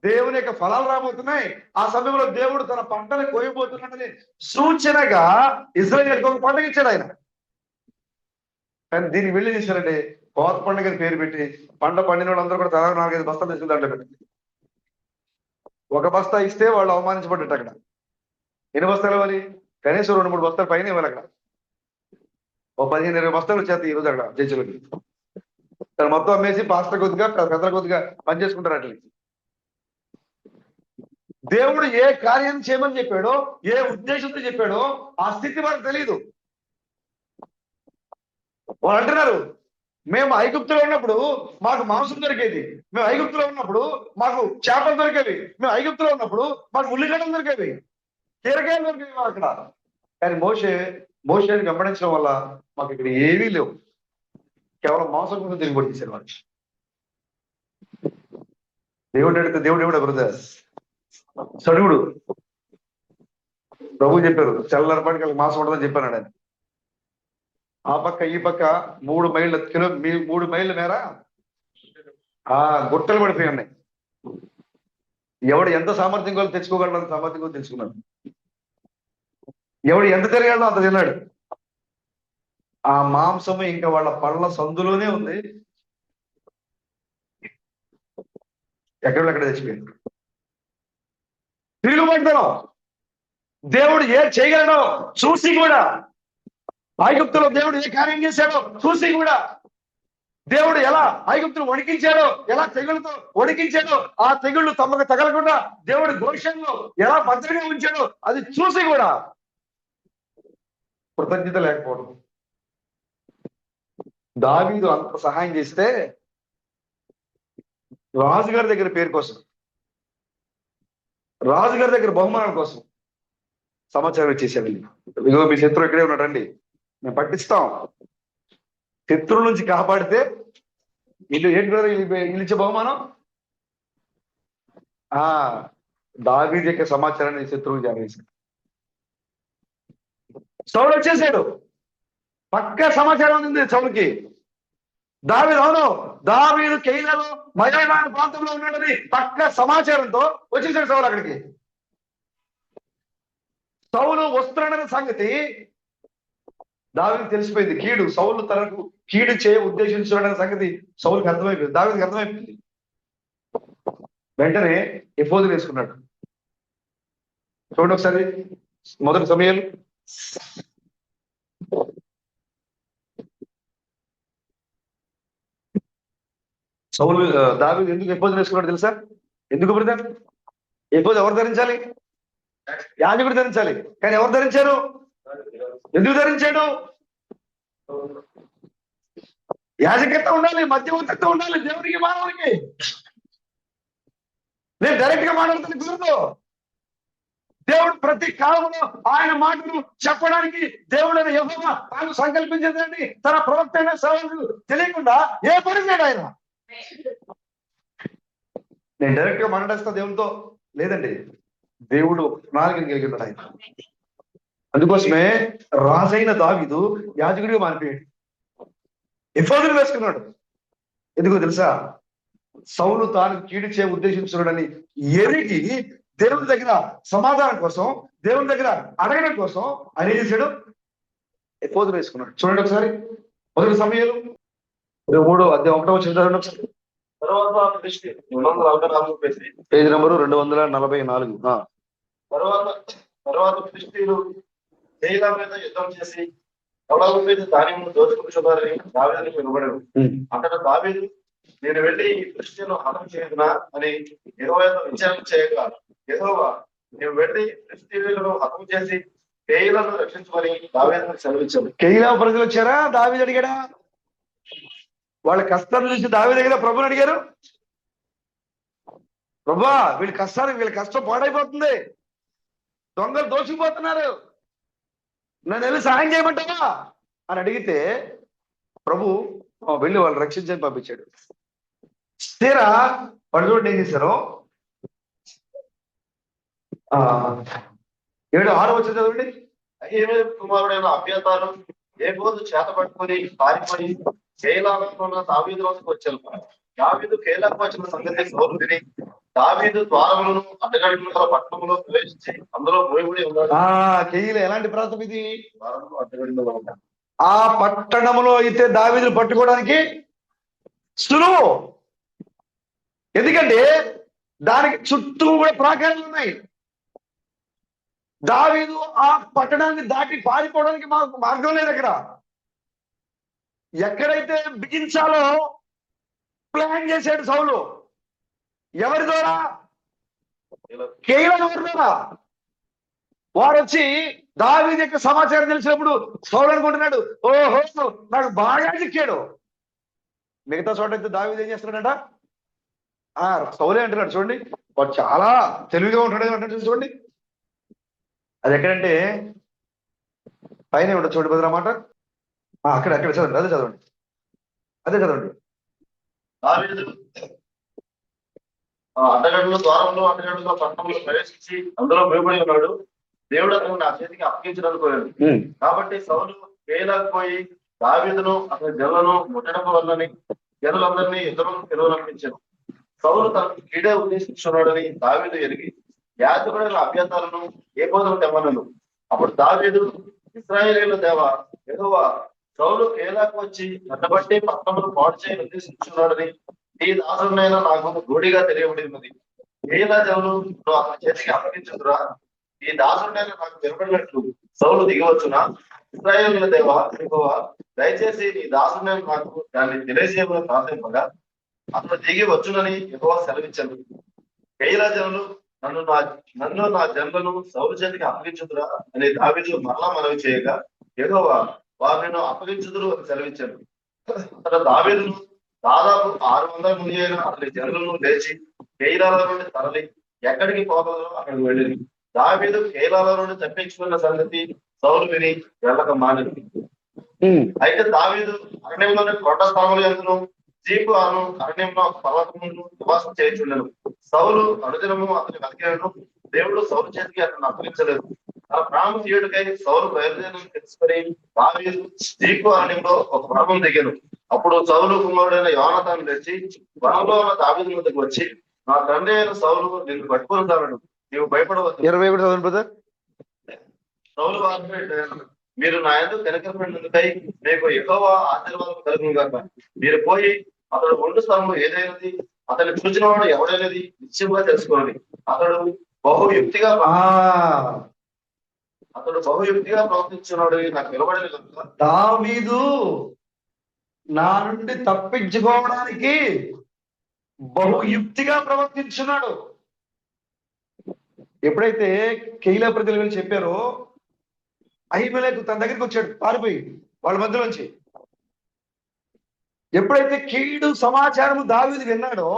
దేవుని యొక్క ఫలాలు రాబోతున్నాయి. ఆ సమయంలో దేవుడు తన పంటను కోయబోతున్నాడని సూచనగా ఇజ్రాయేల్కి ఒక పండుగ ఇచ్చాడు ఆయన. కానీ దీనికి వెళ్ళి చేశారంటే కోత పండుగ పేరు పెట్టి పంట పండిన వాళ్ళందరూ కూడా తలా 4-5 బస్తాలు తీసుకుని దాంట్లో పెట్టి, ఒక బస్తా ఇస్తే వాళ్ళు అవమానించబడ్డట్టు. అక్కడ ఎన్ని బస్తాలు ఇవ్వాలి? కనీసం 2-3 బస్తాలు పైన ఇవ్వాలి. అక్కడ ఓ 15-20 బస్తాలు వచ్చేస్తాయి ఈరోజు అక్కడ జడ్జిలకి. తను మొత్తం అమ్మేసి పాస్టర్ కొద్దిగా పెద్ద కొద్దిగా పని చేసుకుంటారు. అట్లా దేవుడు ఏ కార్యం చేయమని చెప్పాడో, ఏ ఉద్దేశంతో చెప్పాడో ఆ స్థితి వాళ్ళకి తెలియదు. వాళ్ళు అంటున్నారు, మేము ఐగుప్తులో ఉన్నప్పుడు మాకు మాంసం దొరికేది, మేము ఐగుప్తులో ఉన్నప్పుడు మాకు చేపలు దొరికేవి, మేము ఐగుప్తులో ఉన్నప్పుడు మాకు ఉల్లిగడ్డలు దొరికేవి, కీరకాయలు దొరికేవి అక్కడ. కానీ మోషేని వెంబడించడం వల్ల మాకు ఇక్కడ ఏమీ లేవు, కేవలం మాంసం కోసం దిగుబడి చేశారు వాళ్ళు. దేవుడు అడిగితే దేవుడు ఎవడ బ్రదర్స్? సడుగుడు. ప్రభు చెప్పారు చల్లరపాటికి వాళ్ళకి మాంసం ఉండదని చెప్పాను ఆయన. ఆ పక్క ఈ పక్క 3 మైళ్ళ మేర గుట్టలు పడిపోయి ఉన్నాయి. ఎవడు ఎంత సామర్థ్యం కూడా తెచ్చుకోగలడు, అంత సామర్థ్యం కూడా తెచ్చుకున్నాడు. ఎవడు ఎంత తిరగాడో అంత తిన్నాడు. ఆ మాంసము ఇంకా వాళ్ళ పళ్ళ సందులోనే ఉంది, ఎక్కడ తెచ్చిపోయింది. తిరుగుబడ్డాం. దేవుడు ఏ చేయగలడో చూసి కూడా, ఐగుప్తులో దేవుడు ఏ కార్యం చేశాడో చూసి కూడా, దేవుడు ఎలా ఐగుప్తులు వణికించాడో, ఎలా తెగుళ్ళతో వణికించాడో, ఆ తెగుళ్ళు తమకు తగలకుండా దేవుడు గోషంలో ఎలా భద్రంగా ఉంచాడో అది చూసి కూడా కృతజ్ఞత లేకపోవడం. దావీదు అంత సహాయం చేస్తే రాజుగారి దగ్గర పేరు కోసం, రాజుగారి దగ్గర బహుమానాల కోసం సమాచారం ఇచ్చేసాడు. ఇదిగో మీ శత్రువు ఇక్కడే ఉన్నాడండి, మేము పట్టిస్తాం. శత్రువుల నుంచి కాపాడితే వీళ్ళు ఏంటి కదా వీళ్ళు ఇచ్చే బహుమానం? దావీదు యొక్క సమాచారాన్ని శత్రువులు జారేశాడు. సౌలు వచ్చేసాడు, పక్క సమాచారం ఉంది సౌలుకి. దావీదు కెయీలాలో మయనాడు ప్రాంతంలో ఉన్నాడని పక్క సమాచారంతో వచ్చేసాడు సౌలు అక్కడికి. సౌలు వస్తున్నాడన్న సంగతి దావీదు తెలిసిపోయింది. సౌలు తనకు కీడు చేయ ఉద్దేశించాడన్న సంగతి సౌలుకి అర్థమైపోయింది, దావీదుకి అర్థమైపోయింది. వెంటనే ఎఫోదు వేసుకున్నాడు. చూడండి ఒకసారి మొదటి సమయాలు సౌలు దావీదు ఎందుకు ఎఫోదు వేసుకున్నాడు తెలుసా? ఎందుకు బ్రదర్? ఎఫోదు ఎవరు ధరించాలి? యాజకుడు ధరించాలి. కానీ ఎవరు ధరించారు? ఎందుకు ధరించాడు? యాజకత్వం ఉండాలి, మధ్యవర్తిత్వం ఉండాలి దేవుడికి మానవునికి. నేను డైరెక్ట్ గా మాట్లాడుతున్న కుదరదు. దేవుడు ప్రతి కాలంలో ఆయన మాటను చెప్పడానికి దేవుడు యెహోవా తాను సంకల్పించేదండి. తన ప్రవక్త అయిన సౌలు తెలియకుండా ఏ పని చేయడు ఆయన. నేను డైరెక్ట్ గా మాట్లాడేస్తా దేవునితో లేదండి. దేవుడు ప్రణాళికను కలిగి ఉన్నాడు ఆయన. అందుకోసమే రాజైన దావీదు యాజకుడిగా మారిపోయాడు, ఎఫోదును వేసుకున్నాడు. ఎందుకో తెలుసా? సౌలు తాను కీడు చేయ ఉద్దేశించున్నాడని ఎరిగి దేవుని దగ్గర సమాధానం కోసం, దేవుని దగ్గర అడగడం కోసం ఆయన ఏం చేశాడు? ఎఫోదును వేసుకున్నాడు. చూడండి ఒకసారి మొదటి సమయాలు 3:1 ఒకసారి. తర్వాత దృష్టి 244 పేజీ నెంబరు 244. తర్వాత ఫిలిష్తీయులు కేయిలా మీద యుద్ధం చేసి కవడల మీద ధాన్యమును దోచుకుంటున్నారని దావీదుకు వినబడెను. అంతటా దావీదు, నేను వెళ్ళి ఈ ఫిలిష్తీయులను హతం చేయదునా అని యెహోవాతో విచారణ చేయగా, యెహోవా నీవు వెళ్ళి ఫిలిష్తీయులను హతం చేసి కేయిలను రక్షించమని దావీదుకు సెలవిచ్చాడు. కేయిలా ప్రజలు వచ్చారా? దావీదు అడిగాడా? వాళ్ళ కష్టాల నుంచి దావీదు దగ్గర ప్రభుని అడిగారు, ప్రభువా వీళ్ళ కష్టం పాడైపోతుంది, దొంగలు దోచుకుపోతున్నారు, నన్ను వెళ్ళి సహాయం చేయమంటావా అని అడిగితే ప్రభు వెళ్ళి వాళ్ళు రక్షించని పంపించాడు. తీరా వాళ్ళు చూడండి ఏం చేశారు. 7:6 చదవండి. అహీమేలు కుమారుడైన అబ్యాతారు ఏబోదు చేత పట్టుకుని పారిపోయి కేయిలాలో దావీదు వద్దకు వచ్చాను. దావీదు కేయిలాకు వచ్చిన సంగతి సౌలు విని దావీదు ద్వారములను అడ్డగడుగుల పట్టణంలో ప్రవేశించి అందులో మోయబడి ఉన్నాడు. కేయిలా ఎలాంటి ప్రాంతం ఇది? అడ్డగడుగులో ఉన్నాడు. ఆ పట్టణంలో అయితే దావీదును పట్టుకోవడానికి సులువు. ఎందుకంటే దానికి చుట్టూ కూడా ప్రాకారాలు ఉన్నాయి. దావీదు ఆ పట్టణాన్ని దాటి పారిపోవడానికి మాకు మార్గం లేదు. అక్కడ ఎక్కడైతే బిగించాలో ప్లాన్ చేశాడు సౌలు. ఎవరి ద్వారా? కేయిలా ఎవరి ద్వారా? వాడు వచ్చి దావీదు యొక్క సమాచారం తెలిసినప్పుడు సౌలు అనుకుంటున్నాడు, ఓహో నాకు బాగా చిక్కాడు. మిగతా చోట అయితే దావీదు ఏం చేస్తున్నాడట? సౌలే అంటున్నాడు. చూడండి వాడు చాలా తెలివిగా ఉంటాడు అంటాడు. చూడండి అది ఎక్కడంటే పైన ఉంటుంది చూడండి బదులు మాట. అక్కడ చదవండి, అదే చదవండి. దావీదు అడ్డగడుల ద్వారంలో అడ్డగడుల పట్టణంలో ప్రవేశించి అందులో మోయబడి ఉన్నాడు. దేవుడు అతను నా చేతికి అప్పగించడానికి. కాబట్టి సౌలు కేయిలాకు పోయి దావీదును అతని జనులను ముట్టడం వల్లని జనులందరినీ ఇద్దరు పిలువనంపించాను. సౌలు తనకు కీడే ఉద్దేశించున్నాడని దావీదు ఎరిగి యాజకుడైన అభ్యంతరాలను ఏబోదును తెమ్మనను. అప్పుడు దావీదు, ఇశ్రాయేలీయుల దేవా యెహోవా సౌలు కేయిలాకు వచ్చి అడ్డబట్టి పట్టణమును పాడు చేయ ఉద్దేశించున్నాడని ఈ దాసుడినైనా నాకు రూఢిగా తెలియబడినది. కేయిలా జనులు అతని చేతికి అప్పగించుదురా? ఈ దాసుడినైనా నాకు వినపడినట్లు సౌలు దిగవచ్చునా? ఇశ్రాయేలీయుల దేవా యెహోవా దయచేసి ఈ దాసుడినైనా నాకు దాన్ని తెలియజేయమని ప్రార్థింపగా అతను దిగి వచ్చునని యెహోవా సెలవిచ్చాను. కేయిలా జనులు నన్ను నా జనులను సౌలు చేతికి అప్పగించుదురా అని దావీదు మరలా మనవి చేయగా యెహోవా వారు నేను అప్పగించుదురు అని సెలవిచ్చాను. అతను దావీదును దాదాపు 600 మంది అయిన అతని జనులను లేచి కేయిలాల నుండి తరలి ఎక్కడికి పోగలరో అక్కడికి వెళ్ళింది. దావీదు కేయిలాల నుండి తప్పించుకున్న సంగతి సౌలు విని వెళ్ళక మానేది. అయితే దావీదు అరణ్యంలోని కొండ స్థలములు ఎందును జీపు అను అరణ్యంలో పర్వతములను నివాసం చేయించుండెను. సౌలు అనుదినము అతని వెతికినను దేవుడు సౌలు చేతికి అతను అప్పగించలేదు. ఆ ప్రాణం తీయుడికై సౌలు బయలుదేరని తెలుసుకొని దావీదు జీపు అరణ్యంలో ఒక పర్వం దిగాను. అప్పుడు సౌలు కుమారుడైన యోనాతాను లేచి వనంలో ఉన్న దావీదు ముందుకు వచ్చి, నా తండ్రి అయిన సౌలు నిన్ను పట్టుకుంటాను, నీవు భయపడవద్దు. 21 సౌలు వారితో, మీరు నా యందు కనికరపడినందుకై మీకు యెహోవా ఆశీర్వాదం కలుగును గాక. మీరు పోయి అతడు ఒండు స్థలము ఏదైనది అతన్ని చూసిన వాడు ఎవడనేది నిశ్చయంగా తెలుసుకోవాలి. అతడు బహుయుక్తిగా అతడు బహుయుక్తిగా ప్రవర్తించున్నాడు, నాకు నిలబడలేదు కనుక. దావీదు నా నుండి తప్పించుకోవడానికి బహుయుక్తిగా ప్రవర్తించున్నాడు. ఎప్పుడైతే కెయిలా ప్రజలు వెళ్ళి చెప్పారో, అహిమెలెకు తన దగ్గరికి వచ్చాడు పారిపోయి వాళ్ళ మధ్యలోంచి. ఎప్పుడైతే కీడు సమాచారం దావీదు విన్నాడో,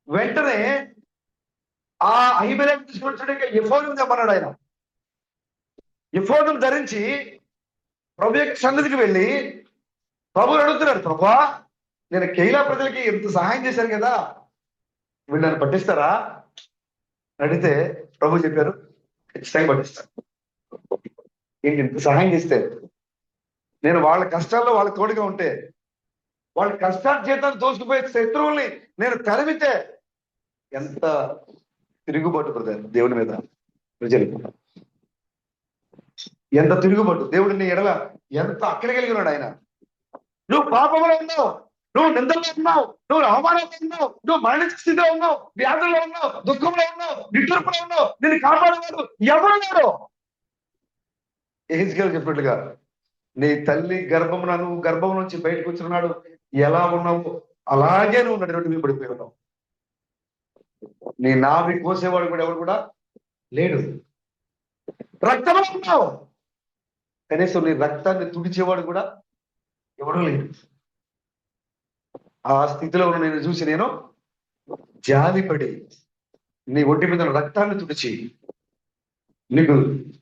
వెంటనే ఆ అహిమెలెకు తీసుకొచ్చాడు ఎఫోదు తెమ్మన్నాడు. ఆయన ఎఫోదును ధరించి ప్రభు యొక్క సన్నిధికి వెళ్ళి ప్రభుని అడుగుతున్నాడు, ప్రభా నేను కెయిలా ప్రజలకి ఎంత సహాయం చేశాను కదా, వీళ్ళు నన్ను పట్టిస్తారా అడిగితే ప్రభు చెప్పారు, ఖచ్చితంగా పట్టిస్తాను. ఏంటి ఇంత సహాయం చేస్తే, నేను వాళ్ళ కష్టాల్లో వాళ్ళ తోడుగా ఉంటే, వాళ్ళ కష్టాల జీతాన్ని దోసుకుపోయే శత్రువుల్ని నేను తరిమితే ఎంత తిరుగుబాటు బ్రదర్ దేవుని మీద ప్రజలు, ఎంత తిరుగుబాటు. దేవుడిని ఎడల ఎంత అక్కడి కలిగి ఉన్నాడు ఆయన. నువ్వు పాపంలో ఉన్నావు, నువ్వు నిందల్లో ఉన్నావు, నువ్వు అవమానంలో ఉన్నావు, నువ్వు మరణించే స్థితిలో ఉన్నావు, వ్యాధుల్లో ఉన్నావు, దుఃఖంలో ఉన్నావు, నిట్టూర్పులో ఉన్నావు, నిన్ను కాపాడేవాడు ఎవరు లేడు. ఎహెజ్కేలు చెప్పినట్లుగా నీ తల్లి గర్భమున నువ్వు గర్భం నుంచి బయటకు వచ్చినాడు, ఎలా ఉన్నావు అలాగే నువ్వు నడినట్టు పడిపోయి ఉన్నావు. నీ నావి కోసేవాడు కూడా ఎవడు కూడా లేడు. రక్తంలో ఉన్నావు, కనీసం నీ రక్తాన్ని తుడిచేవాడు కూడా ఎవడూ లేడు. ఆ స్థితిలో ఉన్న నేను చూసి నేను జాలిపడి నీ ఒంటి మీద రక్తాన్ని తుడిచి నీకు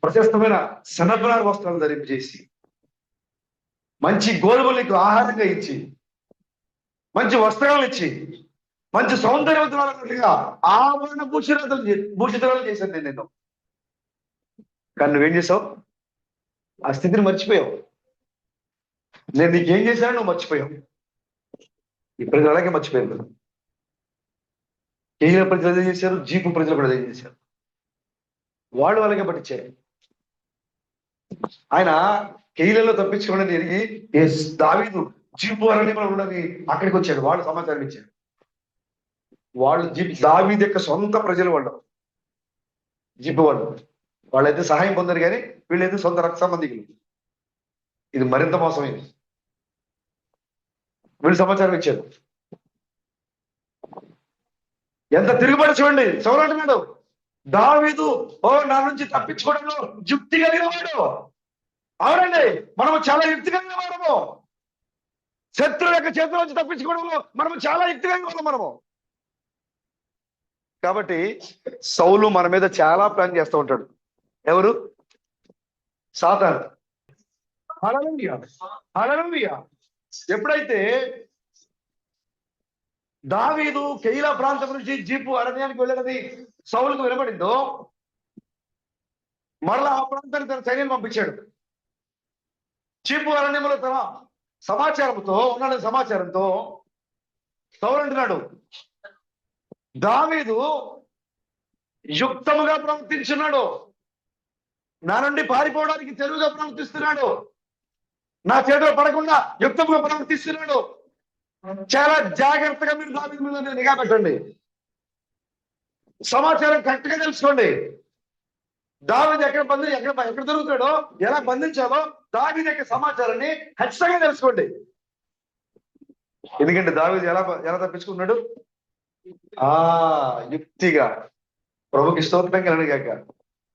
ప్రశస్తమైన సన్నబనార వస్త్రాలు ధరింపజేసి, మంచి గోధుమలు నీకు ఆహారంగా ఇచ్చి, మంచి వస్త్రాలు ఇచ్చి, మంచి సౌందర్యవంతులుగా ఆభరణ భూషితురాలు చేశాను నేను నిన్ను. కానీ నువ్వేం చేసావు? ఆ స్థితిని మర్చిపోయావు. నేను నీకేం చేశాను నువ్వు మర్చిపోయావు. ఈ ప్రజలు అలాగే మర్చిపోయారు. కేయిలా ప్రజలు ఏం చేశారు, జీపు ప్రజలు కూడా ఏం చేశారు, వాళ్ళు అలాగే పట్టించారు. ఆయన కెయిలలో తప్పించుకోవడానికి ఎరిగి దావీదు జీపు అరణ్యంలో ఉండని అక్కడికి వచ్చాడు. వాళ్ళు సమాచారం ఇచ్చారు. వాళ్ళు దావీదు యొక్క సొంత ప్రజలు వాళ్ళు, జీపు వాళ్ళైతే సహాయం పొందారు, కానీ వీళ్ళైతే సొంత రక్త సంబంధికులు. ఇది మరింత మోసమైంది. వీళ్ళు సమాచారం ఇచ్చారు. ఎంత తిరుగుబడి చూడండి. సౌలు అంటున్నాడు, దావీదు నా నుంచి తప్పించుకోవడంలో యుక్తి కలిగిన వాడు. అవునండి, మనము చాలా యుక్తి కలిగిన వాడము. శత్రువు యొక్క చేతుల నుంచి తప్పించుకోవడంలో మనము చాలా యుక్తి కలిగిన వాళ్ళం మనము. కాబట్టి సౌలు మన మీద చాలా ప్లాన్ చేస్తూ ఉంటాడు. ఎవరు? సాతాను. హల్లెలూయా, హల్లెలూయా. ఎప్పుడైతే దావీదు కెయిలా ప్రాంతం నుంచి జీపు అరణ్యానికి వెళ్ళినది సౌలుకు వినబడిందో, మరలా ఆ ప్రాంతానికి తన సైన్యం పంపించాడు. జీపు అరణ్యంలో తన సమాచారంతో సౌలు అంటున్నాడు, దావీదు యుక్తముగా ప్రవర్తించున్నాడు, నా నుండి పారిపోవడానికి తెలుగుగా ప్రవర్తిస్తున్నాడు, నా చేతిలో పడకుండా యుక్తముగా ప్రవర్తిస్తున్నాడు. చాలా జాగ్రత్తగా మీరు దావీదు మీద నిఘా పెట్టండి. సమాచారం కరెక్ట్ గా తెలుసుకోండి. దావీదు ఎక్కడ దొరుకుతాడో, ఎలా బంధించాలో దావీదు యొక్క సమాచారాన్ని ఖచ్చితంగా తెలుసుకోండి. ఎందుకంటే దావీదు ఎలా తప్పించుకున్నాడు? యుక్తిగా. ప్రభుకి స్తోత్రం కలగాక.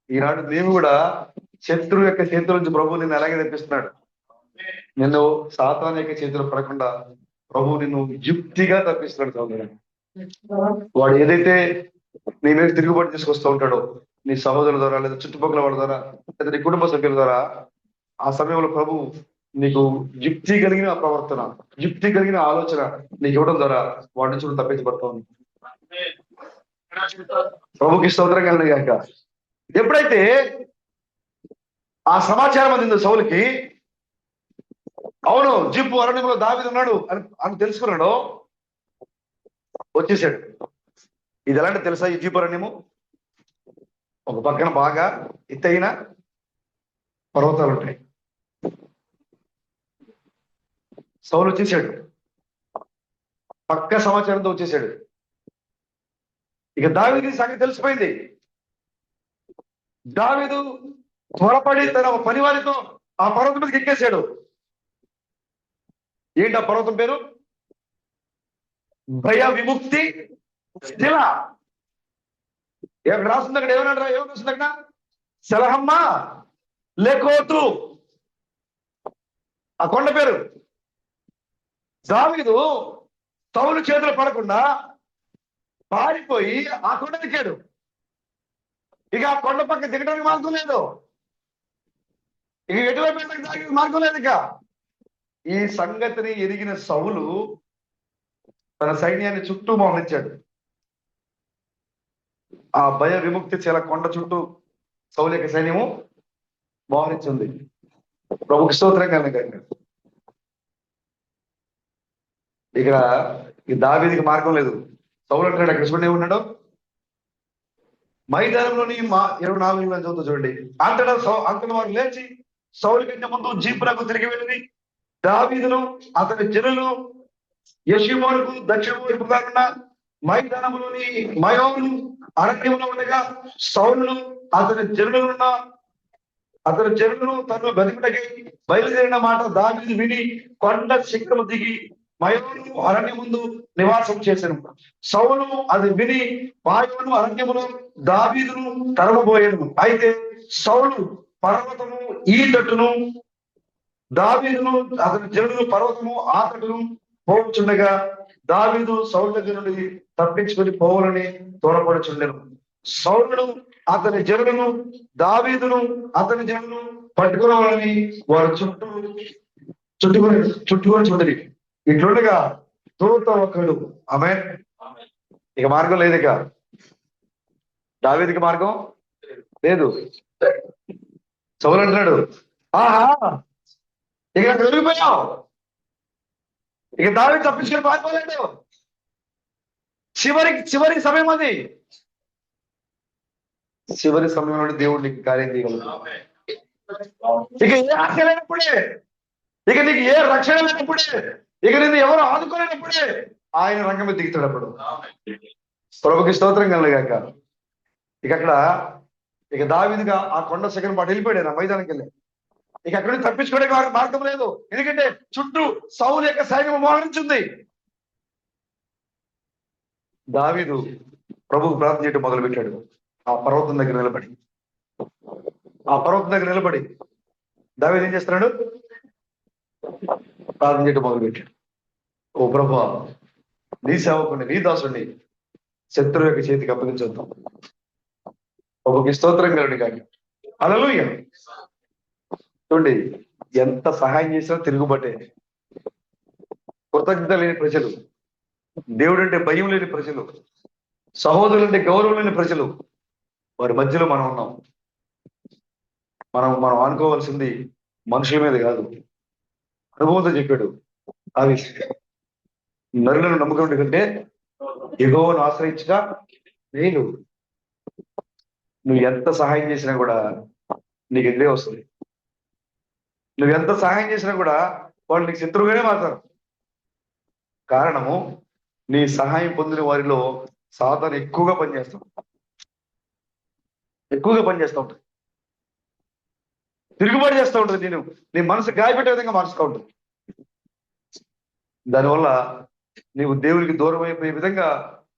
ఈనాడు నీవు కూడా శత్రువు యొక్క చేతుల నుంచి ప్రభు నిన్ను అలాగే తెప్పిస్తున్నాడు. నిన్ను సాతాను యొక్క చేతిలో పడకుండా ప్రభు నిన్ను యుక్తిగా తప్పిస్తున్నాడు. సోదరుడు, వాడు ఏదైతే నీ మీద తిరుగుబాటు తీసుకొస్తూ ఉంటాడో, నీ సహోదరుల ద్వారా, లేదా చుట్టుపక్కల వాళ్ళ ద్వారా, లేదా నీ కుటుంబ సభ్యుల ద్వారా, ఆ సమయంలో ప్రభు నీకు యుక్తి కలిగిన ప్రవర్తన, యుక్తి కలిగిన ఆలోచన నీకు ఇవ్వడం ద్వారా వాడి నుంచి కూడా తప్పించబడతా ఉంది. ప్రభుకి స్తోత్రం కలగాక. ఎప్పుడైతే ఆ సమాచారం అందిందో సౌలుకి, అవును జీపు అరణ్యంలో దావీదు ఉన్నాడు అని తెలుసుకున్నాడు, వచ్చేసాడు. ఇది ఎలాంటి తెలుసా? ఈ జీపు అరణ్యము ఒక పక్కన బాగా ఎత్తైన పర్వతాలు ఉంటాయి. సౌలు వచ్చేసాడు. పక్క సమాచారంతో వచ్చేసాడు. ఇక దావీదుకి సంగతి తెలిసిపోయింది. దావీదు త్వరపడి తన పనివారితో ఆ పర్వతం మీదకి ఎక్కేశాడు. ఏంటి ఆ పర్వతం పేరు? భయ విముక్తి శిల. ఎక్కడ రాస్తుంది? అక్కడ ఏమన్నాడు? ఏమని రాస్తుంది అక్కడ? సెలహమ్మ లేకోతు. ఆ కొండ పేరు. దావీదు సౌలు చేతులు పడకుండా పారిపోయి ఆ కొండ దిగాడు. ఇక ఆ కొండ పక్క దిగడానికి మార్గం లేదు. ఇక ఎటువైపు దానికి మార్గం లేదు. ఇక ఈ సంగతిని ఎరిగిన సౌలు తన సైన్యాన్ని చుట్టూ మోహరించాడు. ఆ భయ విముక్తి శిల కొండ చుట్టూ సౌలు యొక్క సైన్యము మోహరించింది. ప్రభుకి స్తోత్రం కలుగును. ఇక్కడ ఈ దావీదుకి మార్గం లేదు. సౌలు అంటాడు, అక్కడ చూడండి ఏమన్నాడు? మైదానంలోని 24 చదువుతూ చూడండి. అంతటా వారు లేచి సౌలు కంటే ముందు జీపులకు తిరిగి వెళ్ళి దావీదును అతని జనులు యెషీమోనుకు దక్షిణ వైపుగా ఉన్న మైదానంలోని మయోను అరణ్యంలో ఉండగా సౌలును అతని జనులను తను వెతుకుటకై బయలుదేరిన మాట దావీదు విని కొండ శిఖరము దిగి మయోను అరణ్య ముందు నివాసం చేశాను. సౌలు అది విని మయోను అరణ్యములో దావీదును తరమబోయాను. అయితే సౌలు పర్వతము ఈ తట్టును, దావీదును అతని జనులు పర్వతము ఆ తట్టును పోవచ్చుండగా దావీదు సౌలు దగ్గర నుండి తప్పించుకొని పోవాలని తోడపడుచుండెను. సౌలును అతని జనులను దావీదును అతని జనులను పట్టుకురావాలని వారు చుట్టుకొని చూడరి. ఇట్లుండగా దూత ఒకడు. ఆమేన్. ఇక మార్గం లేదు. ఇక దావీదుకి మార్గం లేదు. సౌలు అంటున్నాడు, ఆహా ఇక దొరికిపోయావు. ఇక దావీదు తప్పించుకొని పారిపోలేడు. చివరి సమయం అది. చివరి సమయంలో దేవుడు నీకు కార్యం చేయగలడు. ఇక ఏ ఆశ లేనప్పుడే, ఇక నీకు ఏ రక్షణ లేనప్పుడే, ఇక నిన్ను ఎవరు ఆదుకోలేనప్పుడే ఆయన రంగం మీద దిగుతాడు. అప్పుడు ప్రభుకి స్తోత్రం కలగాక. ఇక దావీదుగా ఆ కొండ శిఖరం పాటు వెళ్ళిపోయాడు. ఆ మైదానికి వెళ్ళి ఇక అక్కడి నుంచి తప్పించుకోవడానికి వారికి మార్గం లేదు. ఎందుకంటే చుట్టూ సౌలు యొక్క సైన్యం మోహరించింది. దావీదు ప్రభుకు ప్రార్థన చేయడం మొదలు పెట్టాడు. ఆ పర్వతం దగ్గర నిలబడి దావీదు ఏం చేస్తున్నాడు? ప్రార్థన చేయడం మొదలు పెట్టాడు. ఓ ప్రభువా, నీ సేవకుని, నీ దాసుని శత్రువు యొక్క చేతికి అప్పగించొద్దాం. ప్రభుకి స్తోత్రం కలుగును గాక. హల్లెలూయా. చూడండి, ఎంత సహాయం చేసినా తిరుగుబట్టే. కృతజ్ఞత లేని ప్రజలు, దేవుడు అంటే భయం లేని ప్రజలు, సహోదరులు అంటే గౌరవం లేని ప్రజలు, వారి మధ్యలో మనం ఉన్నాం. మనం అనుకోవాల్సింది మనుషుల మీద కాదు. అనుభవంతో చెప్పాడు అవి నరులను నమ్ముకునే కంటే యెహోవాను ఆశ్రయించగా నేను. నువ్వు ఎంత సహాయం చేసినా కూడా నీకు ఎదురే వస్తుంది. నువ్వు ఎంత సహాయం చేసినా కూడా వాళ్ళు నీకు శత్రువుగానే మారుతారు. కారణము, నీ సహాయం పొందిన వారిలో సాతాను ఎక్కువగా పనిచేస్తూ ఉంటుంది. తిరుగుబాటు చేస్తూ ఉంటుంది. నీ మనసు గాయపెట్టే విధంగా మారుస్తూ ఉంటుంది. దానివల్ల నీవు దేవునికి దూరం అయిపోయే విధంగా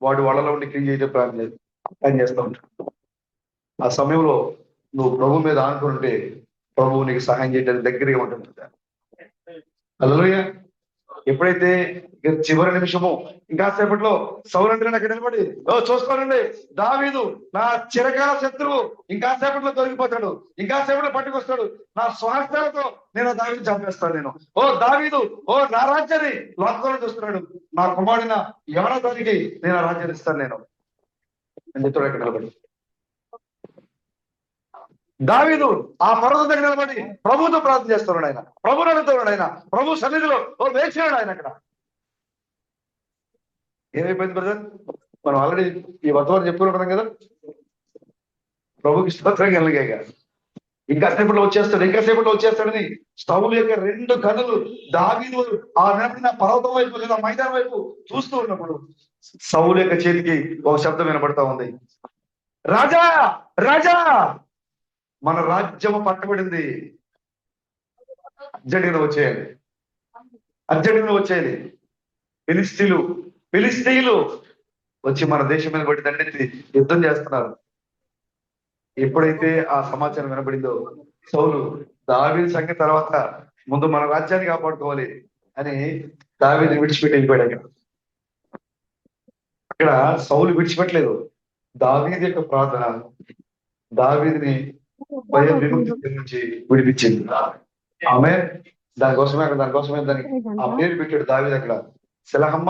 వాడు వాళ్ళలో ఉండి క్రియ చేయడం ప్లాన్ చేస్తూ ఉంటాడు. ఆ సమయంలో నువ్వు ప్రభు మీద ఆనుకుంటే ప్రభువు నీకు సహాయం చేయడానికి దగ్గరగా ఉంటుంది. హల్లెలూయా. ఎప్పుడైతే చివరి నిమిషము ఇంకాసేపట్లో సౌలు అంటే అక్కడ నిలబడి చూసుకోనండి, దావీదు నా చిరకాల శత్రువు ఇంకాసేపట్లో దొరికిపోతాడు, ఇంకాసేపట్లో పట్టుకొస్తాడు, నా స్వాస్థ్యాలతో నేను దావీదు చంపేస్తాను. నేను దావీదు నా రాజ్యాన్ని లాక్కోవాలని చూస్తున్నాడు, నా కుమారుడిన ఎవరో దానికి నేను ఆ రాజ్యాన్ని ఇస్తాను నేను అని చెప్తాడు. అక్కడ నిలబడి దావీదు ఆ పర్వతం దగ్గర నిలబడి ప్రభుతో ప్రార్థన చేస్తున్నాడు. ఆయన ప్రభుని అడుగుతున్నాడు. ఆయన ప్రభు సన్నిధిలో వేచినాడు. ఆయన అక్కడ ఏమైపోయింది బ్రదర్? మనం ఆల్రెడీ ఈ వర్తమానం చెప్పుకుంటున్నాం కదా. ప్రభుకి స్తోత్రం కలిగాక ఇంకా సేపట్లో వచ్చేస్తాడు, ఇంకా సేపట్లో వచ్చేస్తాడని సౌలు యొక్క 2 కన్నులు దావీదు ఆ నిలబడిన పర్వతం వైపు లేదా మైదానం వైపు చూస్తూ ఉన్నప్పుడు సౌలు యొక్క చేతికి ఒక శబ్దం వినపడతా ఉంది. రాజా, రాజా, మన రాజ్యము పట్టబడింది, అర్జెంటుగా వచ్చేయాలి, అర్జెంటుగా వచ్చేయాలి. ఫిలిస్తీన్లు వచ్చి మన దేశం మీద పడి దండెత్తి యుద్ధం చేస్తున్నారు. ఎప్పుడైతే ఆ సమాచారం వినబడిందో సౌలు దావీదు సంగతి తర్వాత ముందు మన రాజ్యాన్ని కాపాడుకోవాలి అని దావీదుని విడిచిపెట్టి వెళ్ళిపోయాడు. అక్కడ సౌలు విడిచిపెట్టలేదు. దావీదు యొక్క ప్రార్థన దావీదుని భయం విముక్తి నుంచి విడిపించింది. ఆమె దానికోసమే దానికి ఆ పేరు పెట్టాడు దావీదు. అక్కడ శిలహమ్మ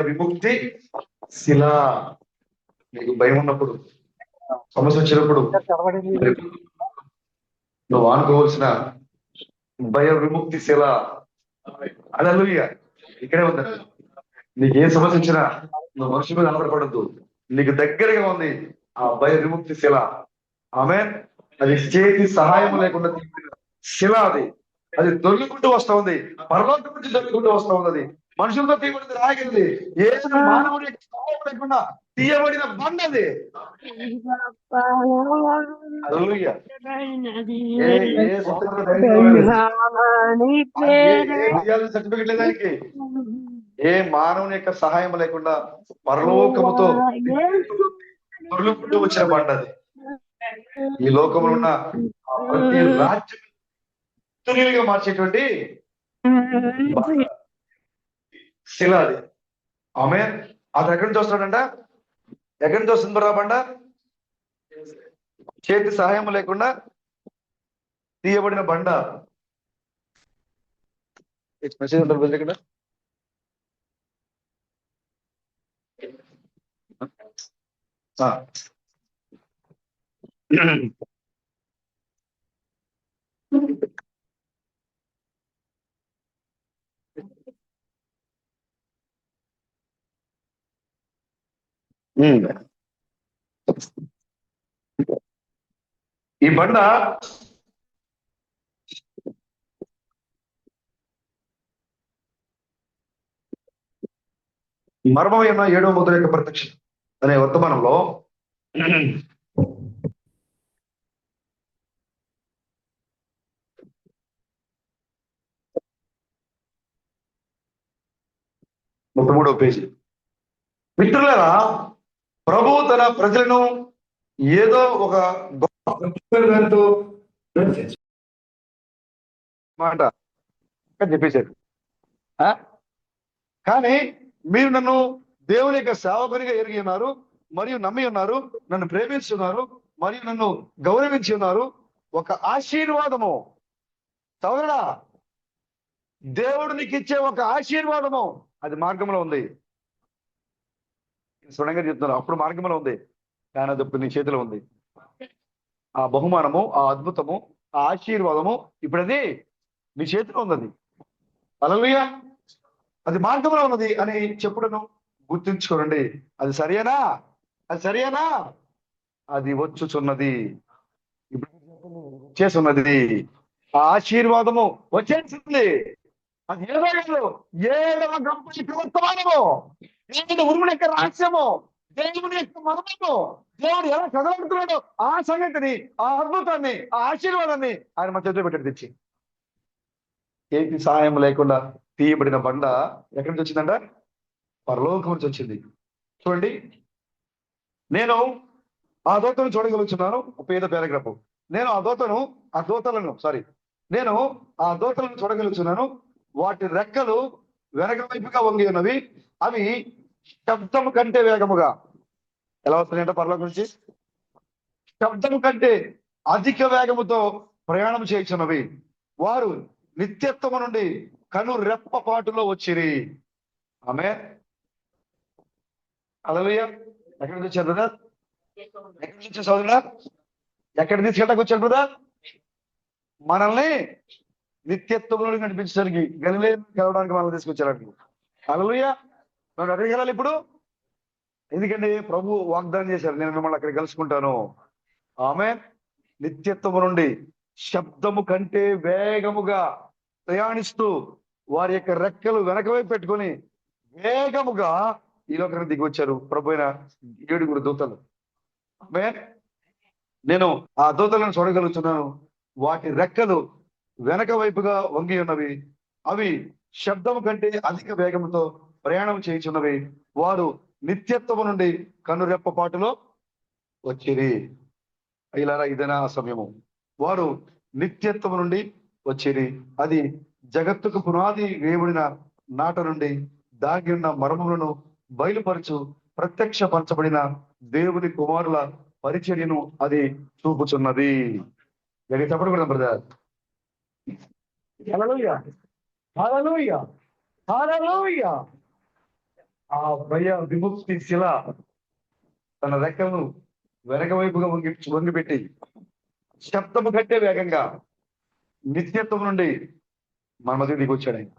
విముక్తి శిల. నీకు భయం ఉన్నప్పుడు, సమస్య వచ్చినప్పుడు నువ్వు ఆనుకోవాల్సిన భయ విముక్తి శిల హల్లెలూయా ఇక్కడే ఉందండి. నీకు ఏ సమస్య వచ్చినా నువ్వు మనిషి మీద ఆధారపడద్దు, నీకు దగ్గరగా ఉంది ఆ భయ విముక్తి శిల. ఆమె అది చేతి సహాయం లేకుండా శిల, అది దొరుకుంటూ వస్తా ఉంది, పరలోకం నుంచి దొరుకుంటూ వస్తా ఉన్నది, మనుషులతో తీయబడింది రాయగలిది, ఏ మానవుడి సహాయం లేకుండా తీయబడిన బండ అది. సర్టిఫికెట్ లేదానికి ఏ మానవుని యొక్క సహాయం లేకుండా పరలోకముతో దొరుకుంటూ వచ్చిన బండ అది. ఈ లోకంలో ఉన్న ప్రతి రాజ్యం తునిలుగా మార్చేటువంటి శిల అది. ఆమె అతను ఎక్కడి నుంచి వస్తాడంట? ఎక్కడి నుంచి వస్తుంది రా బండ? చేతి సహాయం లేకుండా తీయబడిన బండ. మెసేజ్ ఉంటుంది ఇక్కడ. ఈ బండ మర్మమైన 7వ ముద్ర యొక్క ప్రత్యక్ష అనే వర్తమానంలో మూడవ పేజీ. మిత్రులారా, ప్రభు తన ప్రజలను ఏదో ఒక మాట చెప్పేశారు. కానీ మీరు నన్ను దేవుని యొక్క సేవకునిగా ఎరిగి ఉన్నారు, మరియు నమ్మి ఉన్నారు, నన్ను ప్రేమిస్తున్నారు, మరియు నన్ను గౌరవించి ఉన్నారు. ఒక ఆశీర్వాదము సోదరుడా, దేవుడు నీకు ఇచ్చే ఒక ఆశీర్వాదము అది మార్గంలో ఉంది. స్వయంగా చెప్తున్నారు, అప్పుడు మార్గంలో ఉంది, కానీ అది ఇప్పుడు నీ చేతిలో ఉంది. ఆ బహుమానము, ఆ అద్భుతము, ఆ ఆశీర్వాదము ఇప్పుడు అది నీ చేతిలో ఉన్నది. హల్లెలూయా. అది మార్గంలో ఉన్నది అని చెప్పుడను గుర్తుంచుకోనండి. అది సరియేనా? అది సరియేనా? అది వచ్చుచున్నది, ఇప్పుడు చేస్తున్నది. ఆ ఆశీర్వాదము వచ్చేసింది. అది ఏదో 7వ గంపటి వర్తమానము, దేవుని ఉరుముల యొక్క రహస్యము, దేవుని యొక్క మర్మము, దేవుడు ఎలా కదలడుతున్నాడో ఆ సంగతిని, ఆ అద్భుతాన్ని, ఆ ఆశీర్వాదాన్ని ఆయన మన చేతిలో పెట్టాడు తెచ్చి. ఏమి సహాయం లేకుండా తీయబడిన బండ ఎక్కడి నుంచి వచ్చిందంట? పరలోకం నుంచి వచ్చింది. చూడండి, నేను ఆ దూతను చూడగలుగుతున్నాను. 35వ పారాగ్రాఫ్. నేను ఆ దూతలను చూడగలుగుతున్నాను. వాటి రెక్కలు వెనక వైపుగా వంగి ఉన్నవి. అవి శబ్దము కంటే వేగముగా ఎలా వస్తున్నాయంట? పరలోకం నుంచి శబ్దము కంటే అధిక వేగముతో ప్రయాణం చేయుచున్నవి. వారు నిత్యత్వము నుండి కను రెప్పపాటులో వచ్చిరి. ఆమె హల్లెలూయా. ఎక్కడి నుంచి వచ్చారు బ్రదర్? ఎక్కడి నుంచి వచ్చారు సోదరుడా? ఎక్కడ తీసుకెళ్ళడానికి వచ్చారు బ్రదర్? మనల్ని నిత్యత్వంలో నడిపించడానికి, గలిలయ కలవడానికి మనల్ని తీసుకొచ్చారండి. హల్లెలూయా. మనం ఎక్కడికి వెళ్ళాలి ఇప్పుడు? ఎందుకంటే ప్రభు వాగ్దానం చేశారు, నేను మిమ్మల్ని అక్కడ కలుసుకుంటాను. ఆమె నిత్యత్వము నుండి శబ్దము కంటే వేగముగా ప్రయాణిస్తూ వారి యొక్క రెక్కలు వెనక వైపు పెట్టుకొని వేగముగా ఈ లోకానికి దిగి వచ్చారు ప్రభు అయిన 7 దూతలు. ఆమె నేను ఆ దూతలను చూడగలుగుతున్నాను. వాటి రెక్కలు వెనక వైపుగా వంగి ఉన్నవి. అవి శబ్దము కంటే అధిక వేగంతో ప్రయాణం చేయుచున్నవి. వారు నిత్యత్వము నుండి కనురెప్పపాటులో వచ్చిరి. ఇలారా ఇదేనా ఆ సమయము. వారు నిత్యత్వము నుండి వచ్చిరి. అది జగత్తుకు పునాది వేయబడిన నాట నుండి దాగి ఉన్న మర్మములను బయలుపరచు ప్రత్యక్షపరచబడిన దేవుని కుమారుల పరిచర్యను అది చూపుచున్నది. ఎక్కడ చెప్పకూడదు బ్రదర్. హల్లెలూయా, హల్లెలూయా, హల్లెలూయా. ఆ భయ విముక్తి శిల తన రెక్కలను వెనక వైపుగా వంగిపెట్టి శబ్దము కంటే వేగంగా నిత్యత్వం నుండి మన మధ్య దిగి వచ్చాడు ఆయన.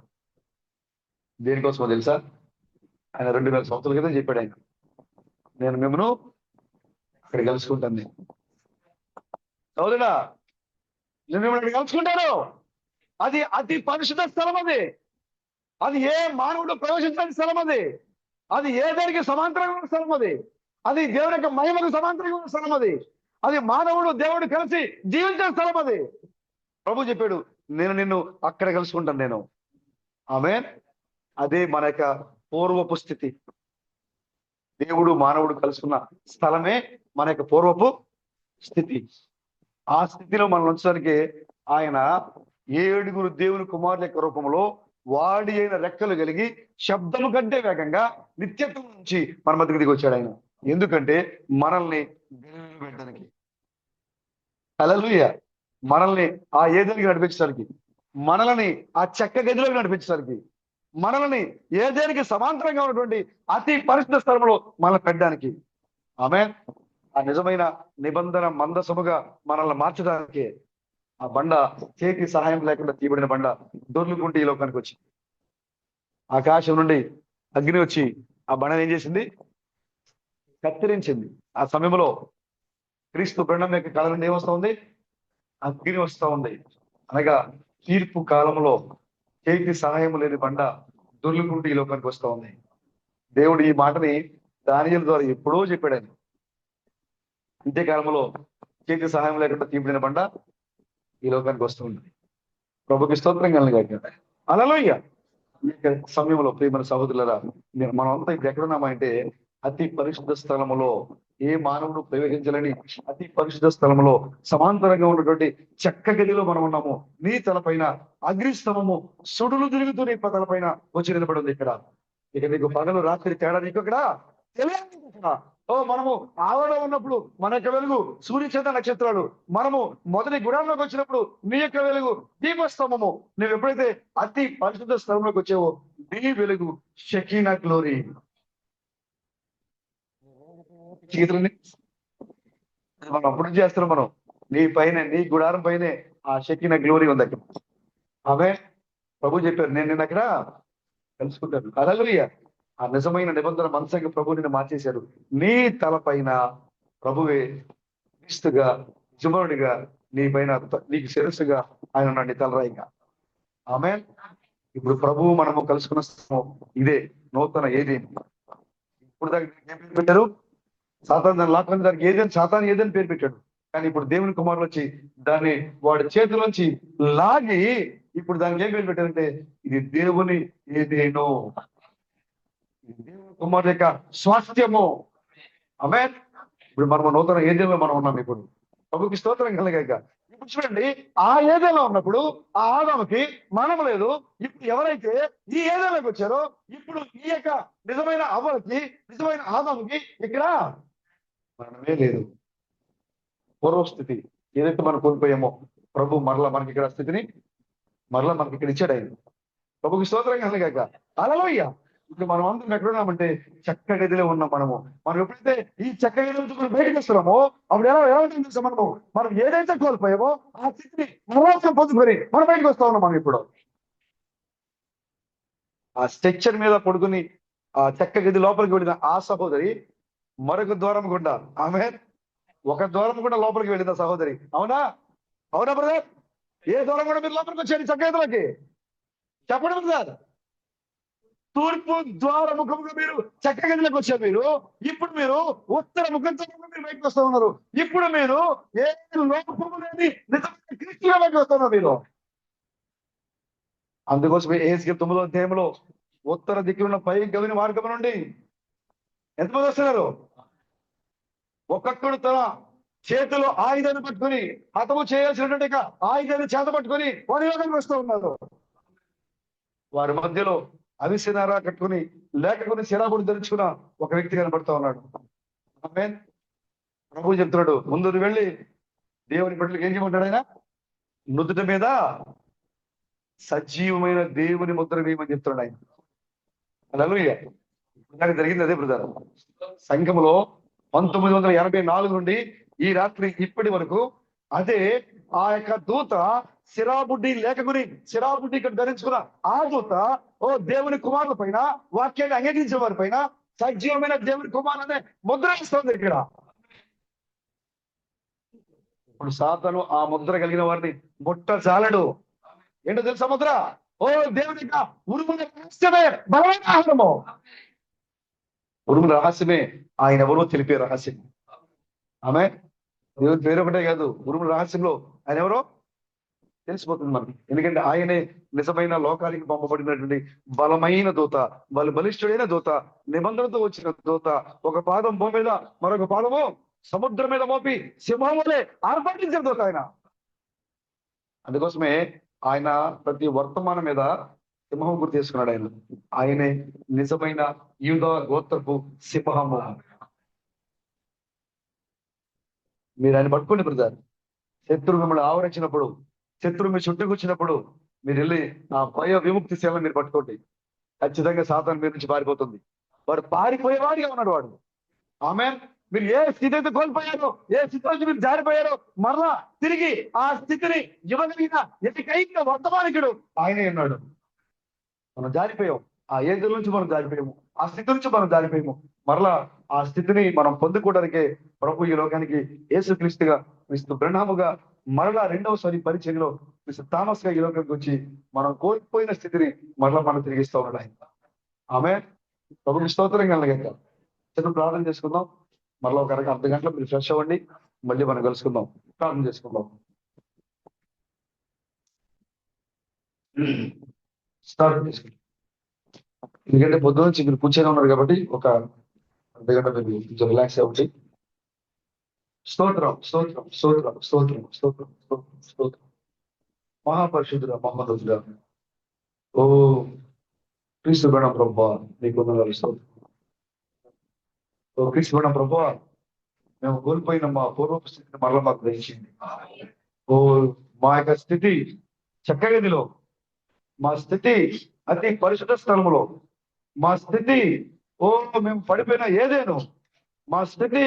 దేనికోసమో తెలుసా? ఆయన 2000 సంవత్సరాల క్రితం చెప్పాడు ఆయన, నేను మిమ్మను అక్కడ కలుసుకుంటాను. నేను చదువుదా, నేను మిమ్మల్ని అక్కడ కలుసుకుంటాను. అది అతి పరిశుద్ధ స్థలం. అది ఏ మానవుడు ప్రవేశించని స్థలం. అది ఏ దానికి సమాంతరంగా ఉన్న స్థలం. అది దేవుని యొక్క మహిమకు సమాంతరంగా ఉన్న స్థలం. అది మానవుడు దేవుడు కలిసి జీవించిన స్థలం. ప్రభు చెప్పాడు, నేను నిన్ను అక్కడ కలుసుకుంటాను నేను. ఆమేన్. అదే మన యొక్క పూర్వపు స్థితి. దేవుడు మానవుడు కలుసుకున్న స్థలమే మన యొక్క పూర్వపు స్థితి. ఆ స్థితిలో మనం ఉంచడానికి ఆయన 7 దేవుని కుమారుల యొక్క రూపంలో వాడి అయిన రెక్కలు కలిగి శబ్దము కంటే వేగంగా నిత్యత్వం నుంచి మన మధ్యకి దిగి వచ్చాడు ఆయన. ఎందుకంటే మనల్ని పెట్టడానికి, హల్లెలూయా, మనల్ని ఆ ఏదైనా నడిపించడానికి, మనల్ని ఆ చెక్క గదిలోకి నడిపించడానికి, మనల్ని ఏదేనికి సమాంతరంగా ఉన్నటువంటి అతి పరిశుద్ధ స్థలంలో మనల్ని పెట్టడానికి. ఆమేన్. ఆ నిజమైన నిబంధన మందసముగా మనల్ని మార్చడానికి ఆ బండ చేతి సహాయం లేకుండా తీయబడిన బండ దొర్లుకుంటే ఈ లోకానికి వచ్చి ఆకాశం నుండి అగ్ని వచ్చి ఆ బండను ఏం చేసింది? కత్తిరించింది. ఆ సమయంలో క్రీస్తు బండం యొక్క కళ నుండి ఏమొస్తా ఉంది? అగ్ని వస్తా ఉంది. అనగా తీర్పు కాలంలో చేతి సహాయం లేని బండ దొర్లుకుంటూ ఈ లోకానికి వస్తా ఉంది. దేవుడు ఈ మాటని దానియేలు ద్వారా ఎప్పుడో చెప్పాడు ఆయన. ఇంతే కాలంలో చేతి సహాయం లేకుండా తీయబడిన బండ ఈ లోకానికి వస్తూ ఉంది. ప్రభుకి స్తోత్రం కలుగుగాక. హల్లెలూయా. ఈ యొక్క సమయంలో ప్రియమైన సహోదరులారా, మనం అంతా ఇప్పుడు ఎక్కడున్నామంటే అతి పరిశుద్ధ స్థలములో, ఏ మానవుడు ప్రవేశించాలని అతి పరిశుద్ధ స్థలములో సమాంతరంగా ఉన్నటువంటి చెక్క గదిలో మనం ఉన్నాము. నీ తలపైన అగ్నిస్తంభము సుడులు తిరుగుతూ నీ తలపైన వచ్చి నిలబడి ఉంది. ఇక్కడ ఇక నీకు పగలు రాత్రి తేడా నీకు ఇక్కడ తెలియదు. మనము ఆవరణ ఉన్నప్పుడు మన యొక్క వెలుగు సూర్యచంద్ర నక్షత్రాలు, మనము మొదటి గుడారంలోకి వచ్చినప్పుడు నీ యొక్క వెలుగు దీపస్తంభము. నువ్వు ఎప్పుడైతే అతి పరిశుద్ధ స్థలంలోకి వచ్చావో నీ వెలుగు షకీనా గ్లోరీ. చేతులని మనం అప్పుడు చేస్తున్నాం. మనం నీ పైన, నీ గుడారం పైనే ఆ షకీనా గ్లోరీ ఉంది అక్కడ. ఆమె ప్రభు చెప్పారు, నేను నిన్న అక్కడ కలుసుకుంటాను. హల్లెలూయా. ఆ నిజమైన నిబంధన మనసంగా ప్రభు నిన్ను మార్చేశాడు. నీ తలపైన ప్రభువే క్రీస్తుగా, యజమానుడిగా, నీ పైన నీకు శిరస్సుగా ఆయన ఉన్నాడు, నీ తలరాయిగా. ఆమేన్. ఇప్పుడు ప్రభువు మనము కలుసుకున్న స్థలం ఇదే నూతన ఏదేని. ఇప్పుడు దానికి ఏం పేరు పెట్టారు? సాతాను దాన్ని లాక్కొని దానికి ఏదేని, సాతాను ఏదని పేరు పెట్టాడు. కానీ ఇప్పుడు దేవుని కుమారులు వచ్చి దాన్ని వాడి చేతిలోంచి లాగి ఇప్పుడు దానికి ఏం పేరు పెట్టారంటే ఇది దేవుని ఏదేనో, దేవుని కుమారుల యొక్క స్వాస్థ్యము. ఆమేన్. ఇప్పుడు మనం నూతన ఏదేలో మనం ఉన్నాం. ఇప్పుడు ప్రభుకి స్తోత్రం కలగాక. ఇప్పుడు చూడండి, ఆ ఏదేలో ఉన్నప్పుడు ఆ ఆదాముకి మరణం లేదు. ఇప్పుడు ఎవరైతే ఈ ఏదేలోకి వచ్చారో ఇప్పుడు ఈ యొక్క నిజమైన అవ్వలకి, నిజమైన ఆదాముకి ఇక్కడ మరణమే లేదు. పూర్వస్థితి ఏదైతే మనం కోల్పోయామో ప్రభు మరలా మనకి ఇక్కడ స్థితిని మరలా మనకి ఇక్కడ ఇచ్చాడు ఆయన. ప్రభుకి స్తోత్రం కలగాక. హల్లెలూయా. ఇప్పుడు మనం అందరం ఎక్కడున్నామంటే చెక్క గదిలో ఉన్నాం. మనం ఎప్పుడైతే ఈ చెక్క గది నుంచి మనం బయటకు వస్తున్నామో అప్పుడు ఎలా ఉంటుంది తెలుసా? మనం ఏదైతే కోల్పోయామో ఆ స్థితిని మరోసం పొందుకొని మనం బయటకు వస్తా ఉన్నాం. మనం ఇప్పుడు ఆ స్ట్రక్చర్ మీద పడుకుని ఆ చెక్క గది లోపలికి వెళ్ళిన ఆ సహోదరి మరొక ద్వారం గుండా. ఆమె ఒక ద్వారం కూడా లోపలికి వెళ్ళిందా సహోదరి? అవునా? అవునా బ్రదర్? ఏ ద్వారం కూడా మీరు లోపలికి వచ్చారు చక్కగదిలోకి? చెప్పండి బ్రదర్. తూర్పు ద్వార ముఖముగా మీరు చక్కగదిలోకి వచ్చారు. మీరు ఇప్పుడు మీరు ఉత్తర ముఖంతో మీరు బయటకు వస్తూ ఉన్నారు. ఇప్పుడు మీరు ఏ లోపము లేని నిజమైన క్రీస్తుగా బయటకు వస్తున్నారు మీరు. అందుకోసమే ఏసుకి 9వ అధ్యాయంలో ఉత్తర దిక్కున పై గవిని మార్గం నుండి ఎంతమంది వస్తున్నారు? ఒక్కొక్కడు తన చేతిలో ఆయుధాన్ని పట్టుకుని, హతము చేయాల్సినటువంటి ఆయుధాన్ని చేత పట్టుకుని వారి యోగానికి వస్తూ ఉన్నారు. వారి మధ్యలో అవిసెనారా కట్టుకుని లేఖకుని శిరాబుడు ధరించుకున్న ఒక వ్యక్తి కనబడుతూ ఉన్నాడు. ఆమేన్. ప్రభు చెప్తున్నాడు, ముందు వెళ్ళి దేవుని బిడ్డలకు ఏం చేయమంటాడు ఆయన? నుదుట మీద సజీవమైన దేవుని ముద్ర వేయమని చెప్తున్నాడు ఆయన. హల్లెలూయా. నాకు జరిగింది అదే బ్రదర్. సంఘములో 1984 నుండి ఈ రాత్రి ఇప్పటి వరకు అదే ఆ యొక్క దూత శిరాబుడ్డి లేఖకుని శిరాబుడ్డి ఇక్కడ ధరించుకున్న ఆ దూత దేవుని కుమారుల పైన వాక్యాన్ని అంగీకరించే వారి పైన సజీవమైన దేవుని కుమారులు అనే ముద్ర ఇస్తుంది ఇక్కడ. ఇప్పుడు సాతాను ఆ ముద్ర కలిగిన వారిని ముట్ట చాలడు. ఏంటో తెలుసా ముద్ర? దేవుని యొక్క ఉరుముల రహస్యమే బలమైన ఆహారము. ఉరుముల రహస్యమే ఆయన ఎవరో తెలిపే రహస్యం. ఆమె దేవుని పేరు ఒకటే కాదు, ఉరుముల రహస్యంలో ఆయన ఎవరో తెలిసిపోతుంది మనకి. ఎందుకంటే ఆయనే నిజమైన లోకానికి పంపబడినటువంటి బలమైన దూత, బలిష్ఠుడైన దూత, నిబంధనతో వచ్చిన దూత. ఒక పాదం భూమి మీద, మరొక పాదము సముద్రం మీద మోపి సింహములే ఆర్భటించిన దూత ఆయన. అందుకోసమే ఆయన ప్రతి వర్తమానం మీద సింహం గుర్తు చేసుకున్నాడు. ఆయనే నిజమైన యూదా గోత్రపు సింహము. మీరు ఆయన పట్టుకోండి బ్రదర్. శత్రువు మిమ్మల్ని ఆవరించినప్పుడు, శత్రువు మీ చుట్టుకొచ్చినప్పుడు మీరు వెళ్ళి ఆ భయ విముక్తి సేవను మీరు పట్టుకోండి. ఖచ్చితంగా సాతాను మీ నుంచి పారిపోతుంది. వాడు పారిపోయేవాడిగా ఉన్నాడు వాడు. ఆమేన్. మీరు ఏ స్థితి అయితే కోల్పోయారో, ఏ స్థితి నుంచి మీరు జారిపోయారో, మరలా తిరిగి ఆ స్థితిని ఇవ్వగలిగిన ఏకైక వర్తమానికుడు ఆయనే ఉన్నాడు. మనం జారిపోయాం, ఆ ఏది నుంచి మనం జారిపోయాము, ఆ స్థితి నుంచి మనం జారిపోయాము. మరలా ఆ స్థితిని మనం పొందుకోవడానికే ప్రభు ఈ లోకానికి యేసుక్రీస్తుగా, క్రీస్తు బ్రహ్మముగా మరలా రెండవసారి పరిచర్యలో క్రీస్తు థామస్ గా ఈ లోకానికి వచ్చి మనం కోల్పోయిన స్థితిని మరలా మనం తిరిగిస్తూ ఉన్నాడు ఆయన. ఆమె ప్రభుకి స్తోత్రం కలగక చిన్న ప్రార్థన చేసుకుందాం. మరలా ఒక అర్ధ గంటలో మీరు ఫ్రెష్ అవ్వండి, మళ్ళీ మనం కలుసుకుందాం. ప్రార్థన చేసుకుందాం. స్టార్ట్ చేసుకుందాం. ఎందుకంటే పొద్దు నుంచి మీరు కూర్చొని ఉన్నారు కాబట్టి ఒక అర్ధ గంట మీరు కొంచెం రిలాక్స్ అవ్వండి. స్తోత్రం స్తోత్రం స్తోత్రం స్తోత్రం స్తోత్రం స్తోత్రం స్తోత్రం. మహాపరిశుద్ధుడ మహోన్నతుడా, ఓ క్రీస్తు గణం ప్రభువా, నీకు వందనాలు స్తోత్రం. ఓ క్రీస్తు గణం ప్రభువా, మేము కోల్పోయిన మా పూర్వపు స్థితిని మరలా మాకు దయచేయండి. ఓ మా యొక్క స్థితి చక్కగదిలో, మా స్థితి అతి పరిశుద్ధ స్థలములో, మా స్థితి మేము పడిపోయిన ఏదేను, మా స్థితి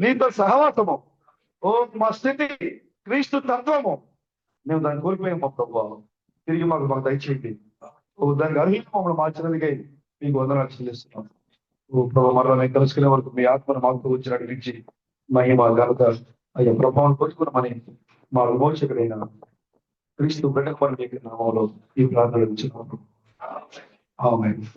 నీతో సహవాసము, మా స్థితి క్రీస్తు తత్వము, మేము దాన్ని కోల్పోయాము మా ప్రభువా. తిరిగి మాకు దయచేయండి. దానికి అర్హులు మమ్మల్ని మార్చినందుకై మీకు వందనాలు చెల్లిస్తున్నాం. మరలా మేము కలుసుకునే వరకు మీ ఆత్మను మాకు వచ్చినట్టు నుంచి మహిమ ఘనత అయ్యా ప్రభావం పొందుకున్నామని మా విమోచకుడైన క్రీస్తు బిడ్డ నామంలో ఈ ప్రార్థన ఇచ్చున్నాము. ఆమేన్.